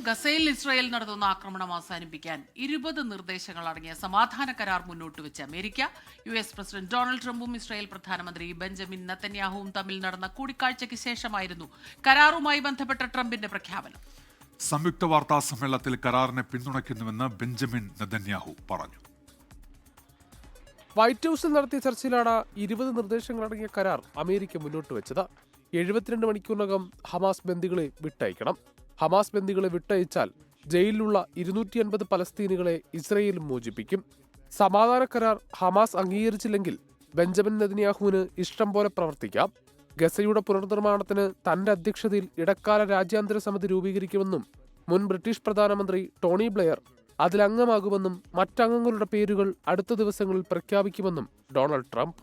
ഗസയിൽ ഇസ്രായേൽ നടത്തുന്ന ആക്രമണം അവസാനിപ്പിക്കാൻ 20 നിർദ്ദേശങ്ങൾ അടങ്ങിയ സമാധാന കരാർ മുന്നോട്ട് വെച്ച് അമേരിക്ക. US പ്രസിഡന്റ് ഡൊണാൾഡ് ട്രംപും ഇസ്രായേൽ പ്രധാനമന്ത്രി ബെഞ്ചമിൻ നെതന്യാഹുവും തമ്മിൽ നടന്ന കൂടിക്കാഴ്ചയ്ക്ക് ശേഷമായിരുന്നു കരാറുമായി ബന്ധപ്പെട്ട ട്രംപിന്റെ പ്രഖ്യാപനം. സംയുക്ത വാർത്താ സമ്മേളനത്തിൽ കരാറിനെ പിന്തുണയ്ക്കുന്നുവെന്ന് ബെഞ്ചമിൻ നെതന്യാഹു പറഞ്ഞു. വൈറ്റ് ഹൌസിൽ നടത്തിയ ചർച്ചയിലാണ് 20 നിർദ്ദേശങ്ങളടങ്ങിയ കരാർ അമേരിക്ക മുന്നോട്ട് വെച്ചത്. 72 മണിക്കൂറിനകം ഹമാസ് ബന്ദികളെ വിട്ടയക്കണം. ഹമാസ് ബന്ദികളെ വിട്ടയച്ചാൽ ജയിലിലുള്ള 250 പലസ്തീനികളെ ഇസ്രയേൽ മോചിപ്പിക്കും. സമാധാന കരാർ ഹമാസ് അംഗീകരിച്ചില്ലെങ്കിൽ ബെഞ്ചമിൻ നെതന്യാഹുവിന് ഇഷ്ടം പോലെ പ്രവർത്തിക്കാം. ഗസയുടെ പുനർനിർമ്മാണത്തിന് തന്റെ അധ്യക്ഷതയിൽ ഇടക്കാല രാജ്യാന്തര സമിതി രൂപീകരിക്കുമെന്നും മുൻ ബ്രിട്ടീഷ് പ്രധാനമന്ത്രി ടോണി ബ്ലെയർ അതിലംഗമാകുമെന്നും മറ്റംഗങ്ങളുടെ പേരുകൾ അടുത്ത ദിവസങ്ങളിൽ പ്രഖ്യാപിക്കുമെന്നും Donald Trump.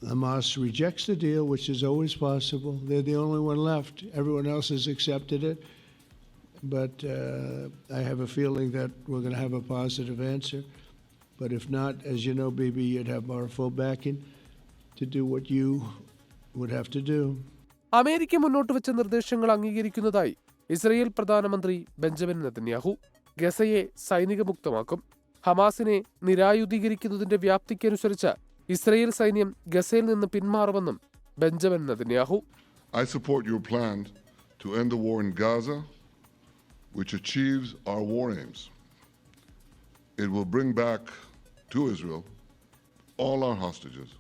Hamas rejects the deal, which is always possible. They're the only one left. Everyone else has accepted it. But I have a feeling that we're going to have a positive answer. But if not, as you know, Bibi, you'd have our full backing to do what you would have to do. America മുന്നോട്ട് വെച്ച നിർദ്ദേശങ്ങൾ അംഗീകരിക്കുന്നതായി Israel പ്രധാനമന്ത്രി Benjamin Netanyahu. ഗസയെ സൈനിക മുക്തമാക്കും. ഹമാസിനെ നിരായുധീകരിക്കുന്നതിന്റെ വ്യാപ്തിക്കനുസരിച്ച് ഇസ്രയേൽ സൈന്യം ഗസയിൽ നിന്ന് പിന്മാറുമെന്നും Benjamin Netanyahu. I support your plan to end the war in Gaza, which achieves our war aims. It will bring back to Israel all our hostages,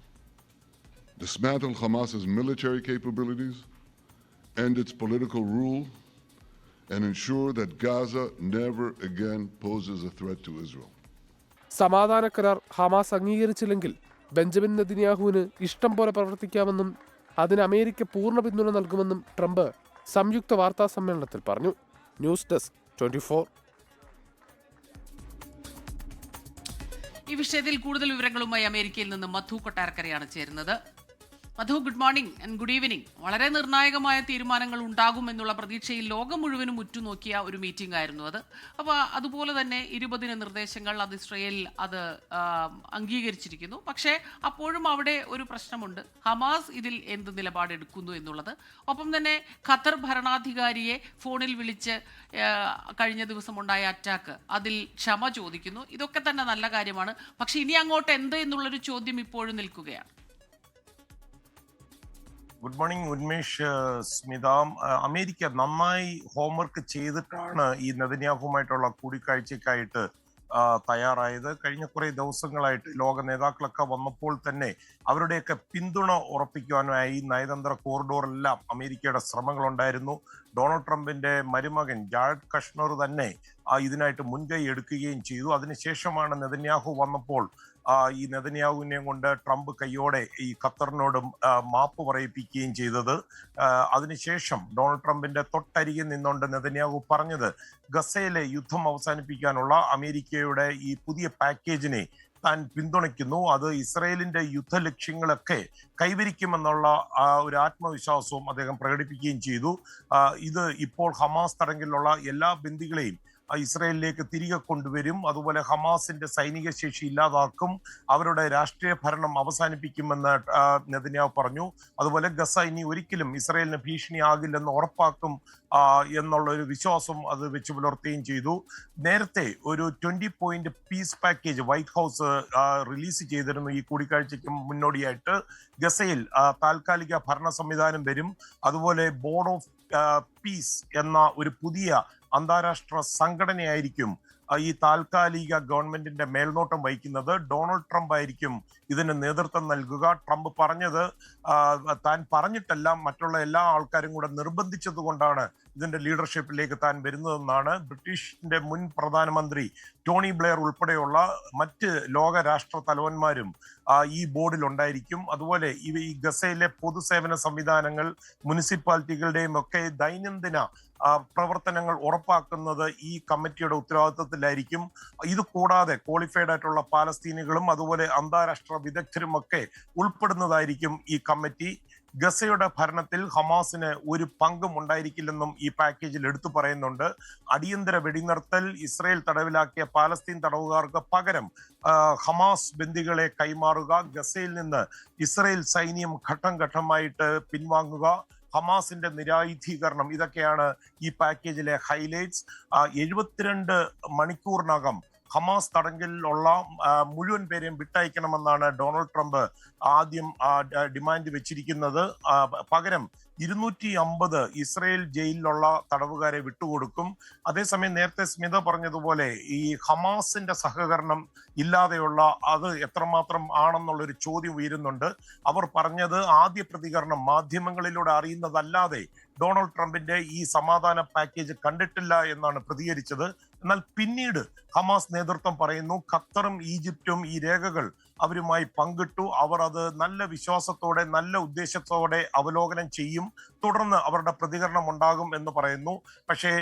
dismantle Hamas's military capabilities, end its political rule, and ensure that Gaza never again poses a threat to Israel. സമാധാന കരാർ Hamas അംഗീകരിച്ചില്ലെങ്കിൽ Benjamin നെതന്യാഹുവിന് ഇഷ്ടം പോലെ പ്രവർത്തിക്കാമെന്നും അതിന് America പൂർണ്ണ പിന്തുണ നൽകുമെന്നും Trump സംയുക്ത വാർത്താ സമ്മേളനത്തിൽ പറഞ്ഞു. News desk 24. ഈ വിഷയത്തിൽ കൂടുതൽ വിവരങ്ങളുമായി അമേരിക്കയിൽ നിന്ന് മധു കൊട്ടാരക്കരയാണ് ചേരുന്നത്. Madhu, good morning and good evening. വളരെ നിർണായകമായ തീരുമാനങ്ങൾ ഉണ്ടാകുമെന്നുള്ള പ്രതീക്ഷയിൽ ലോകം മുഴുവനും ഉറ്റുനോക്കിയ ഒരു മീറ്റിംഗ് ആയിരുന്നു അത്. അപ്പോൾ അതുപോലെ തന്നെ 20 നിർദ്ദേശങ്ങൾ അത് ഇസ്രയേൽ അംഗീകരിച്ചിരിക്കുന്നു. പക്ഷേ അപ്പോഴും അവിടെ ഒരു പ്രശ്നമുണ്ട്. ഹമാസ് ഇതിൽ എന്ത് നിലപാടെടുക്കുന്നു എന്നുള്ളത്. ഒപ്പം തന്നെ ഖത്തർ ഭരണാധികാരിയെ ഫോണിൽ വിളിച്ച് കഴിഞ്ഞ ദിവസമുണ്ടായ അറ്റാക്ക് അതിൽ ക്ഷമ ചോദിക്കുന്നു. ഇതൊക്കെ തന്നെ നല്ല കാര്യമാണ്. പക്ഷെ ഇനി അങ്ങോട്ട് എന്ത് എന്നുള്ളൊരു ചോദ്യം ഇപ്പോഴും നിൽക്കുകയാണ്. Good morning Unmesh, Smitha. America നന്നായി ഹോംവർക്ക് ചെയ്തിട്ടാണ് ഈ നെതന്യാഹുവുമായിട്ടുള്ള കൂടിക്കാഴ്ചയ്ക്കായിട്ട് തയ്യാറായത്. കഴിഞ്ഞ കുറേ ദിവസങ്ങളായിട്ട് ലോക നേതാക്കളൊക്കെ വന്നപ്പോൾ തന്നെ അവരുടെയൊക്കെ പിന്തുണ ഉറപ്പിക്കുവാനായി നയതന്ത്ര കോറിഡോറെല്ലാം അമേരിക്കയുടെ ശ്രമങ്ങളുണ്ടായിരുന്നു. ഡൊണാൾഡ് ട്രംപിന്റെ മരുമകൻ ജാരഡ് കഷ്ണർ തന്നെ ഇതിനായിട്ട് മുൻകൈ എടുക്കുകയും ചെയ്തു. അതിനുശേഷമാണ് നെതന്യാഹു വന്നപ്പോൾ ഈ നെതന്യാഹുവിനെ കൊണ്ട് ട്രംപ് കയ്യോടെ ഈ ഖത്തറിനോടും മാപ്പ് പറയിപ്പിക്കുകയും ചെയ്തത്. അതിനുശേഷം ഡൊണാൾഡ് ട്രംപിന്റെ തൊട്ടരികിൽ നിന്നുകൊണ്ട് നെതന്യാഹു പറഞ്ഞത് ഗസയിലെ യുദ്ധം അവസാനിപ്പിക്കാനുള്ള അമേരിക്കയുടെ ഈ പുതിയ പാക്കേജിനെ താൻ പിന്തുണയ്ക്കുന്നു. അത് ഇസ്രയേലിന്റെ യുദ്ധ ലക്ഷ്യങ്ങളൊക്കെ കൈവരിക്കുമെന്നുള്ള ഒരു ആത്മവിശ്വാസവും അദ്ദേഹം പ്രകടിപ്പിക്കുകയും ചെയ്തു. ഇത് ഇപ്പോൾ ഹമാസ് തടങ്കിലുള്ള എല്ലാ ബന്ദികളെയും ഇസ്രയേലിലേക്ക് തിരികെ കൊണ്ടുവരും. അതുപോലെ ഹമാസിന്റെ സൈനിക ശേഷി ഇല്ലാതാക്കും. അവരുടെ രാഷ്ട്രീയ ഭരണം അവസാനിപ്പിക്കുമെന്ന് നെതന്യാഹു പറഞ്ഞു. അതുപോലെ ഗസ ഇനി ഒരിക്കലും ഇസ്രയേലിന് ഭീഷണിയാകില്ലെന്ന് ഉറപ്പാക്കും എന്നുള്ള ഒരു വിശ്വാസം അത് വെച്ച് പുലർത്തുകയും ചെയ്തു. നേരത്തെ ഒരു 20 point peace package White House release ചെയ്തിരുന്നു. ഈ കൂടിക്കാഴ്ചയ്ക്ക് മുന്നോടിയായിട്ട് ഗസയിൽ താൽക്കാലിക ഭരണ സംവിധാനം വരും. അതുപോലെ ബോർഡ് ഓഫ് പീസ് എന്ന ഒരു പുതിയ അന്താരാഷ്ട്ര സംഘടനയായിരിക്കും ഈ താൽക്കാലിക ഗവൺമെന്റിന്റെ മേൽനോട്ടം വഹിക്കുന്നത്. ഡൊണാൾഡ് ട്രംപ് ആയിരിക്കും ഇതിന് നേതൃത്വം നൽകുക. ട്രംപ് പറഞ്ഞത് താൻ പറഞ്ഞിട്ടല്ല, മറ്റുള്ള എല്ലാ ആൾക്കാരും കൂടെ നിർബന്ധിച്ചത് കൊണ്ടാണ് ഇതിന്റെ ലീഡർഷിപ്പിലേക്ക് താൻ വരുന്നതെന്നാണ്. ബ്രിട്ടീഷിന്റെ മുൻ പ്രധാനമന്ത്രി ടോണി ബ്ലെയർ ഉൾപ്പെടെയുള്ള മറ്റ് ലോക രാഷ്ട്ര തലവന്മാരും ഈ ബോർഡിൽ ഉണ്ടായിരിക്കും. അതുപോലെ ഈ ഗസയിലെ പൊതുസേവന സംവിധാനങ്ങൾ, മുനിസിപ്പാലിറ്റികളുടെയും ഒക്കെ ദൈനംദിന പ്രവർത്തനങ്ങൾ ഉറപ്പാക്കുന്നത് ഈ കമ്മിറ്റിയുടെ ഉത്തരവാദിത്വത്തിലായിരിക്കും. ഇത് കൂടാതെ ക്വാളിഫൈഡ് ആയിട്ടുള്ള പാലസ്തീനികളും അതുപോലെ അന്താരാഷ്ട്ര വിദഗ്ധരും ഒക്കെ ഉൾപ്പെടുന്നതായിരിക്കും ഈ കമ്മിറ്റി. ഗസയുടെ ഭരണത്തിൽ ഹമാസിന് ഒരു പങ്കും ഉണ്ടായിരിക്കില്ലെന്നും ഈ പാക്കേജിൽ എടുത്തു പറയുന്നുണ്ട്. അടിയന്തര വെടിനിർത്തൽ, ഇസ്രയേൽ തടവിലാക്കിയ പാലസ്തീൻ തടവുകാർക്ക് പകരം ഹമാസ് ബന്ദികളെ കൈമാറുക, ഗസയിൽ നിന്ന് ഇസ്രയേൽ സൈന്യം ഘട്ടം ഘട്ടമായിട്ട് പിൻവാങ്ങുക, ഹമാസിന്റെ നിരായുധീകരണം, ഇതൊക്കെയാണ് ഈ പാക്കേജിലെ ഹൈലൈറ്റ്സ്. 72 മണിക്കൂറിനകം ഹമാസ് തടങ്കലിലുള്ള മുഴുവൻ പേരെയും വിട്ടയക്കണമെന്നാണ് ഡൊണാൾഡ് ട്രംപ് ആദ്യം ഡിമാൻഡ് വെച്ചിരിക്കുന്നത്. പകരം 250 ഇസ്രയേൽ ജയിലിലുള്ള തടവുകാരെ വിട്ടുകൊടുക്കും. അതേസമയം നേരത്തെ സ്മിത പറഞ്ഞതുപോലെ ഈ ഹമാസിന്റെ സഹകരണം ഇല്ലാതെയുള്ള അത് എത്രമാത്രം ആണെന്നുള്ളൊരു ചോദ്യം ഉയരുന്നുണ്ട്. അവർ പറഞ്ഞത് ആദ്യ പ്രതികരണം മാധ്യമങ്ങളിലൂടെ അറിയുന്നതല്ലാതെ ഡൊണാൾഡ് ട്രംപിന്റെ ഈ സമാധാന പാക്കേജ് കണ്ടിട്ടില്ല എന്നാണ് പ്രതികരിച്ചത്. എന്നാൽ പിന്നീട് ഹമാസ് നേതൃത്വം പറയുന്നു ഖത്തറും ഈജിപ്തും ഈ രേഖകൾ അവരുമായി പങ്കിട്ടു. അവർ അത് നല്ല വിശ്വാസത്തോടെ നല്ല ഉദ്ദേശത്തോടെ അവലോകനം ചെയ്യും, തുടർന്ന് അവരുടെ പ്രതികരണം ഉണ്ടാകും എന്ന് പറയുന്നു. പക്ഷേ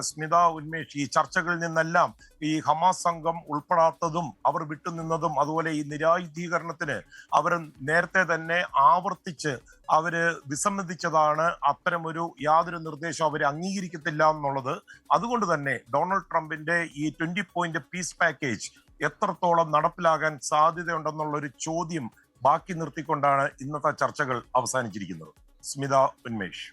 സ്മിത, ഉന്മേഷ്, ഈ ചർച്ചകളിൽ നിന്നെല്ലാം ഈ ഹമാസ് സംഘം ഉൾപ്പെടാത്തതും അവർ വിട്ടുനിന്നതും അതുപോലെ ഈ നിരായുധീകരണത്തിന് അവർ നേരത്തെ തന്നെ ആവർത്തിച്ച് അവര് വിസമ്മതിച്ചതാണ്. അത്തരമൊരു യാതൊരു നിർദ്ദേശവും അവർ അംഗീകരിക്കത്തില്ല എന്നുള്ളത്. അതുകൊണ്ട് തന്നെ ഡൊണാൾഡ് ട്രംപിന്റെ ഈ 20 പോയിന്റ് പീസ് പാക്കേജ് എത്രത്തോളം നടപ്പിലാകാൻ സാധ്യതയുണ്ടെന്നുള്ള ഒരു ചോദ്യം ബാക്കി നിർത്തിക്കൊണ്ടാണ് ഇന്നത്തെ ചർച്ചകൾ അവസാനിച്ചിരിക്കുന്നത്. സ്മിത, ഉന്മേഷ്.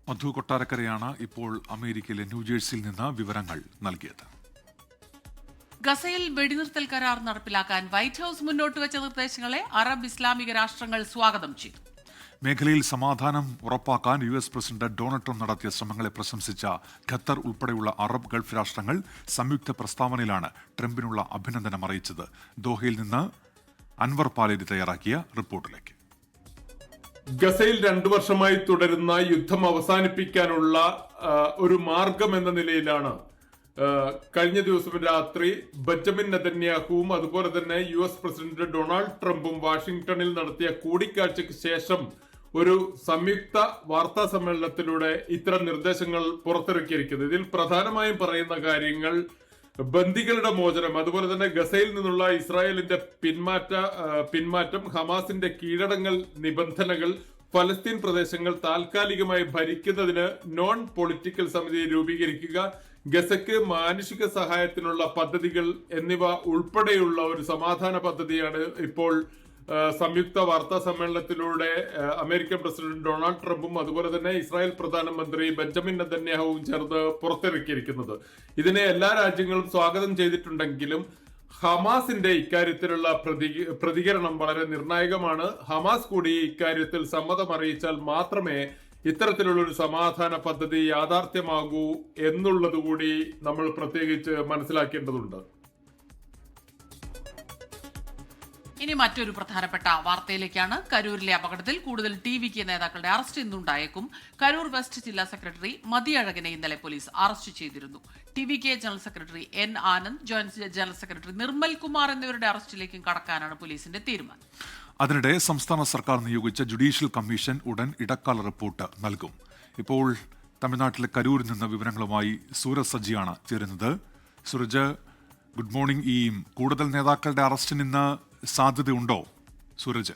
മധു കൊട്ടാരക്കരയാണ് ഇപ്പോൾ അമേരിക്കയിലെ ന്യൂജേഴ്സിയിൽ നിന്ന് വിവരങ്ങൾ നൽകിയത്. ഗസയിൽ വെടിനിർത്തൽ കരാർ നടപ്പിലാക്കാൻ വൈറ്റ് ഹൌസ് മുന്നോട്ട് വെച്ച നിർദ്ദേശങ്ങളെ അറബ് ഇസ്ലാമിക രാഷ്ട്രങ്ങൾ സ്വാഗതം ചെയ്തു. മേഖലയിൽ സമാധാനം ഉറപ്പാക്കാൻ US പ്രസിഡന്റ് ഡൊണാൾഡ് ട്രംപ് നടത്തിയ ശ്രമങ്ങളെ പ്രശംസിച്ച ഖത്തർ ഉൾപ്പെടെയുള്ള അറബ് ഗൾഫ് രാഷ്ട്രങ്ങൾ സംയുക്ത പ്രസ്താവനയിലാണ് ട്രംപിനുള്ള അഭിനന്ദനം അറിയിച്ചത്. ദോഹയിൽ നിന്ന് അൻവർ പാലേരി തയ്യാറാക്കിയ റിപ്പോർട്ടിലേക്ക്. ഗസയിൽ 2 വർഷമായി തുടരുന്ന യുദ്ധം അവസാനിപ്പിക്കാനുള്ള ഒരു മാർഗം എന്ന നിലയിലാണ് കഴിഞ്ഞ ദിവസം രാത്രി ബെഞ്ചമിൻ നെതന്യാഹുവും അതുപോലെ തന്നെ US പ്രസിഡന്റ് ഡൊണാൾഡ് ട്രംപും വാഷിംഗ്ടണിൽ നടത്തിയ കൂടിക്കാഴ്ചയ്ക്ക് ശേഷം ഒരു സംയുക്ത വാർത്താ സമ്മേളനത്തിലൂടെ ഇത്തരം നിർദ്ദേശങ്ങൾ പുറത്തിറക്കിയിരിക്കുന്നത്. ഇതിൽ പ്രധാനമായും പറയുന്ന കാര്യങ്ങൾ ബന്ദികളുടെ മോചനം, അതുപോലെ തന്നെ ഗസയിൽ നിന്നുള്ള ഇസ്രായേലിന്റെ പിന്മാറ്റം, ഹമാസിന്റെ കീഴടങ്ങൽ നിബന്ധനകൾ, ഫലസ്തീൻ പ്രദേശങ്ങൾ താൽക്കാലികമായി ഭരിക്കുന്നതിന് നോൺ പൊളിറ്റിക്കൽ സമിതി രൂപീകരിക്കുക, ഗസയ്ക്ക് മാനുഷിക സഹായത്തിനുള്ള പദ്ധതികൾ എന്നിവ ഉൾപ്പെടെയുള്ള ഒരു സമാധാന പദ്ധതിയാണ് ഇപ്പോൾ സംയുക്ത വാർത്താ സമ്മേളനത്തിലൂടെ അമേരിക്കൻ പ്രസിഡന്റ് ഡൊണാൾഡ് ട്രംപും അതുപോലെ തന്നെ ഇസ്രായേൽ പ്രധാനമന്ത്രി ബെഞ്ചമിൻ നെതന്യാഹുവും ചേർന്ന് പുറത്തിറക്കിയിരിക്കുന്നത്. ഇതിനെ എല്ലാ രാജ്യങ്ങളും സ്വാഗതം ചെയ്തിട്ടുണ്ടെങ്കിലും ഹമാസിന്റെ ഇക്കാര്യത്തിലുള്ള പ്രതികരണം വളരെ നിർണായകമാണ്. ഹമാസ് കൂടി ഇക്കാര്യത്തിൽ സമ്മതം അറിയിച്ചാൽ മാത്രമേ ഇത്തരത്തിലുള്ള ഒരു സമാധാന പദ്ധതി യാഥാർത്ഥ്യമാകൂ എന്നുള്ളത് കൂടി നമ്മൾ പ്രത്യേകിച്ച് മനസ്സിലാക്കേണ്ടതുണ്ട്. ഇനി മറ്റൊരു പ്രധാനപ്പെട്ട വാർത്തയിലേക്കാണ്. കരൂരിലെ അപകടത്തിൽ കൂടുതൽ TVK നേതാക്കളുടെ അറസ്റ്റ് ഇന്നുണ്ടായേക്കും. കരൂർ വെസ്റ്റ് ജില്ലാ സെക്രട്ടറി മതിയഴകനെ ഇന്നലെ പോലീസ് അറസ്റ്റ് ചെയ്തിരുന്നു. TVK general secretary N Anand, joint general secretary Nirmal Kumar എന്നിവരുടെ അറസ്റ്റിലേക്കും കടക്കാനാണ് പോലീസിന്റെ തീരുമാനം. അതിനിടെ സംസ്ഥാന സർക്കാർ നിയോഗിച്ച ജുഡീഷ്യൽ കമ്മീഷൻ ഉടൻ ഇടക്കാല റിപ്പോർട്ട് നൽകും. ഇപ്പോൾ തമിഴ്നാട്ടിലെ കരൂരിൽ നിന്ന് വിവരങ്ങളുമായി സൂരജ് സജിയാണ് ചേരുന്നത്. Sooraj, good morning. ഈ കൂടുതൽ നേതാക്കളുടെ അറസ്റ്റിന് ഇന്ന് സാധ്യതയുണ്ടോ സൂരജ്?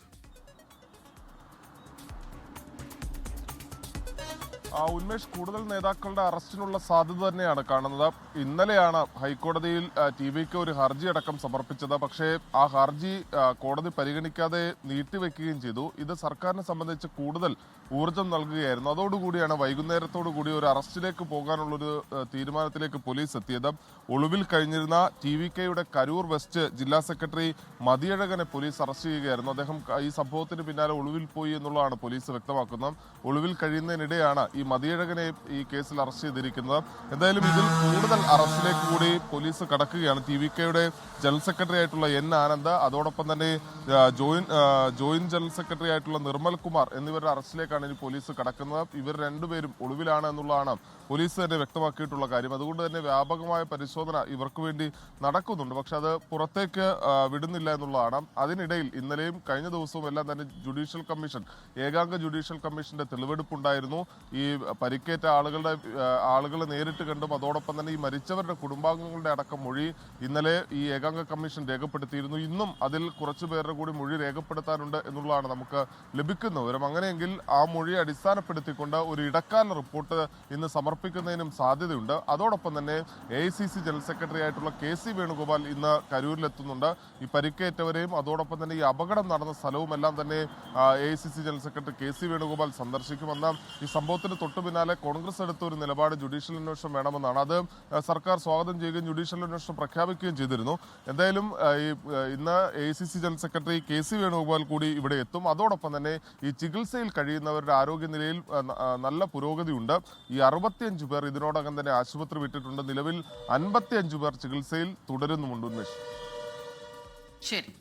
ഉന്മേഷ്, കൂടുതൽ നേതാക്കളുടെ അറസ്റ്റിനുള്ള സാധ്യത തന്നെയാണ് കാണുന്നത്. ഇന്നലെയാണ് ഹൈക്കോടതിയിൽ TVK ഒരു ഹർജി അടക്കം സമർപ്പിച്ചത്. പക്ഷേ ആ ഹർജി കോടതി പരിഗണിക്കാതെ നീട്ടിവെക്കുകയും ചെയ്തു. ഇത് സർക്കാരിനെ സംബന്ധിച്ച് കൂടുതൽ ഊർജം നൽകുകയായിരുന്നു. അതോടുകൂടിയാണ് വൈകുന്നേരത്തോടു കൂടി ഒരു അറസ്റ്റിലേക്ക് പോകാനുള്ളൊരു തീരുമാനത്തിലേക്ക് പോലീസ് എത്തിയത്. ഒളിവിൽ കഴിഞ്ഞിരുന്ന TVKയുടെ കരൂർ വെസ്റ്റ് ജില്ലാ സെക്രട്ടറി മതിയഴകനെ പോലീസ് അറസ്റ്റ് ചെയ്യുകയായിരുന്നു. അദ്ദേഹം ഈ സംഭവത്തിന് പിന്നാലെ ഒളിവിൽ പോയി എന്നുള്ളതാണ് പോലീസ് വ്യക്തമാക്കുന്നത്. ഒളിവിൽ കഴിയുന്നതിനിടെയാണ് ഈ മതിയഴകനെ ഈ കേസിൽ അറസ്റ്റ് ചെയ്തിരിക്കുന്നത്. എന്തായാലും ഇതിൽ കൂടുതൽ അറസ്റ്റിലേക്ക് കൂടി പോലീസ് കടക്കുകയാണ്. TVKയുടെ ജനറൽ സെക്രട്ടറി ആയിട്ടുള്ള N ആനന്ദ്, അതോടൊപ്പം തന്നെ ജോയിന്റ് ജനറൽ സെക്രട്ടറി ആയിട്ടുള്ള നിർമ്മൽ കുമാർ എന്നിവരുടെ അറസ്റ്റിലേക്കാണ് ഇനി പോലീസ് കടക്കുന്നത്. ഇവർ രണ്ടുപേരും ഒളിവിലാണ് എന്നുള്ളതാണ് പോലീസ് തന്നെ വ്യക്തമാക്കിയിട്ടുള്ള കാര്യം. അതുകൊണ്ട് തന്നെ വ്യാപകമായ പരിശോധന ഇവർക്ക് വേണ്ടി നടക്കുന്നുണ്ട്. പക്ഷെ അത് പുറത്തേക്ക് വിടുന്നില്ല എന്നുള്ളതാണ്. അതിനിടയിൽ ഇന്നലെയും കഴിഞ്ഞ ദിവസവും എല്ലാം തന്നെ ജുഡീഷ്യൽ കമ്മീഷൻ, ഏകാംഗ ജുഡീഷ്യൽ കമ്മീഷന്റെ തെളിവെടുപ്പുണ്ടായിരുന്നു. ഈ പരിക്കേറ്റ ആളുകളെ നേരിട്ട് കണ്ടും അതോടൊപ്പം തന്നെ ഈ മരിച്ചവരുടെ കുടുംബാംഗങ്ങളുടെ അടക്കം മൊഴി ഇന്നലെ ഈ ഏകാംഗ കമ്മീഷൻ രേഖപ്പെടുത്തിയിരുന്നു. ഇന്നും അതിൽ കുറച്ചു പേരുടെ കൂടി മൊഴി രേഖപ്പെടുത്താനുണ്ട് എന്നുള്ളതാണ് നമുക്ക് ലഭിക്കുന്ന വിവരം. അങ്ങനെയെങ്കിൽ ആ മൊഴിയെ അടിസ്ഥാനപ്പെടുത്തിക്കൊണ്ട് ഒരു ഇടക്കാല റിപ്പോർട്ട് ഇന്ന് സമർപ്പിക്കുന്നതിനും സാധ്യതയുണ്ട്. അതോടൊപ്പം തന്നെ AICC ജനറൽ സെക്രട്ടറി ആയിട്ടുള്ള KC വേണുഗോപാൽ ഇന്ന് കരൂരിലെത്തുന്നുണ്ട്. ഈ പരിക്കേറ്റവരെയും അതോടൊപ്പം തന്നെ ഈ അപകടം നടന്ന സ്ഥലവും എല്ലാം തന്നെ AICC general secretary KC Venugopal സന്ദർശിക്കുമെന്ന്. ഈ സംഭവത്തിന് തൊട്ടു പിന്നാലെ കോൺഗ്രസ് എടുത്ത ഒരു നിലപാട് ജുഡീഷ്യൽ അന്വേഷണം വേണമെന്നാണ്. അത് സർക്കാർ സ്വാഗതം ചെയ്യുകയും ജുഡീഷ്യൽ അന്വേഷണം പ്രഖ്യാപിക്കുകയും ചെയ്തിരുന്നു. എന്തായാലും ഇന്ന് AICC general secretary KC Venugopal കൂടി ഇവിടെ എത്തും. അതോടൊപ്പം തന്നെ ഈ ചികിത്സയിൽ കഴിയുന്നവരുടെ ആരോഗ്യനിലയിൽ നല്ല പുരോഗതിയുണ്ട്. ഈ 65 പേർ ഇതിനോടകം തന്നെ ആശുപത്രി വിട്ടിട്ടുണ്ട്. നിലവിൽ 55 പേർ ചികിത്സയിൽ തുടരുന്നുമുണ്ട്. ഉന്മേഷ്, ശരി.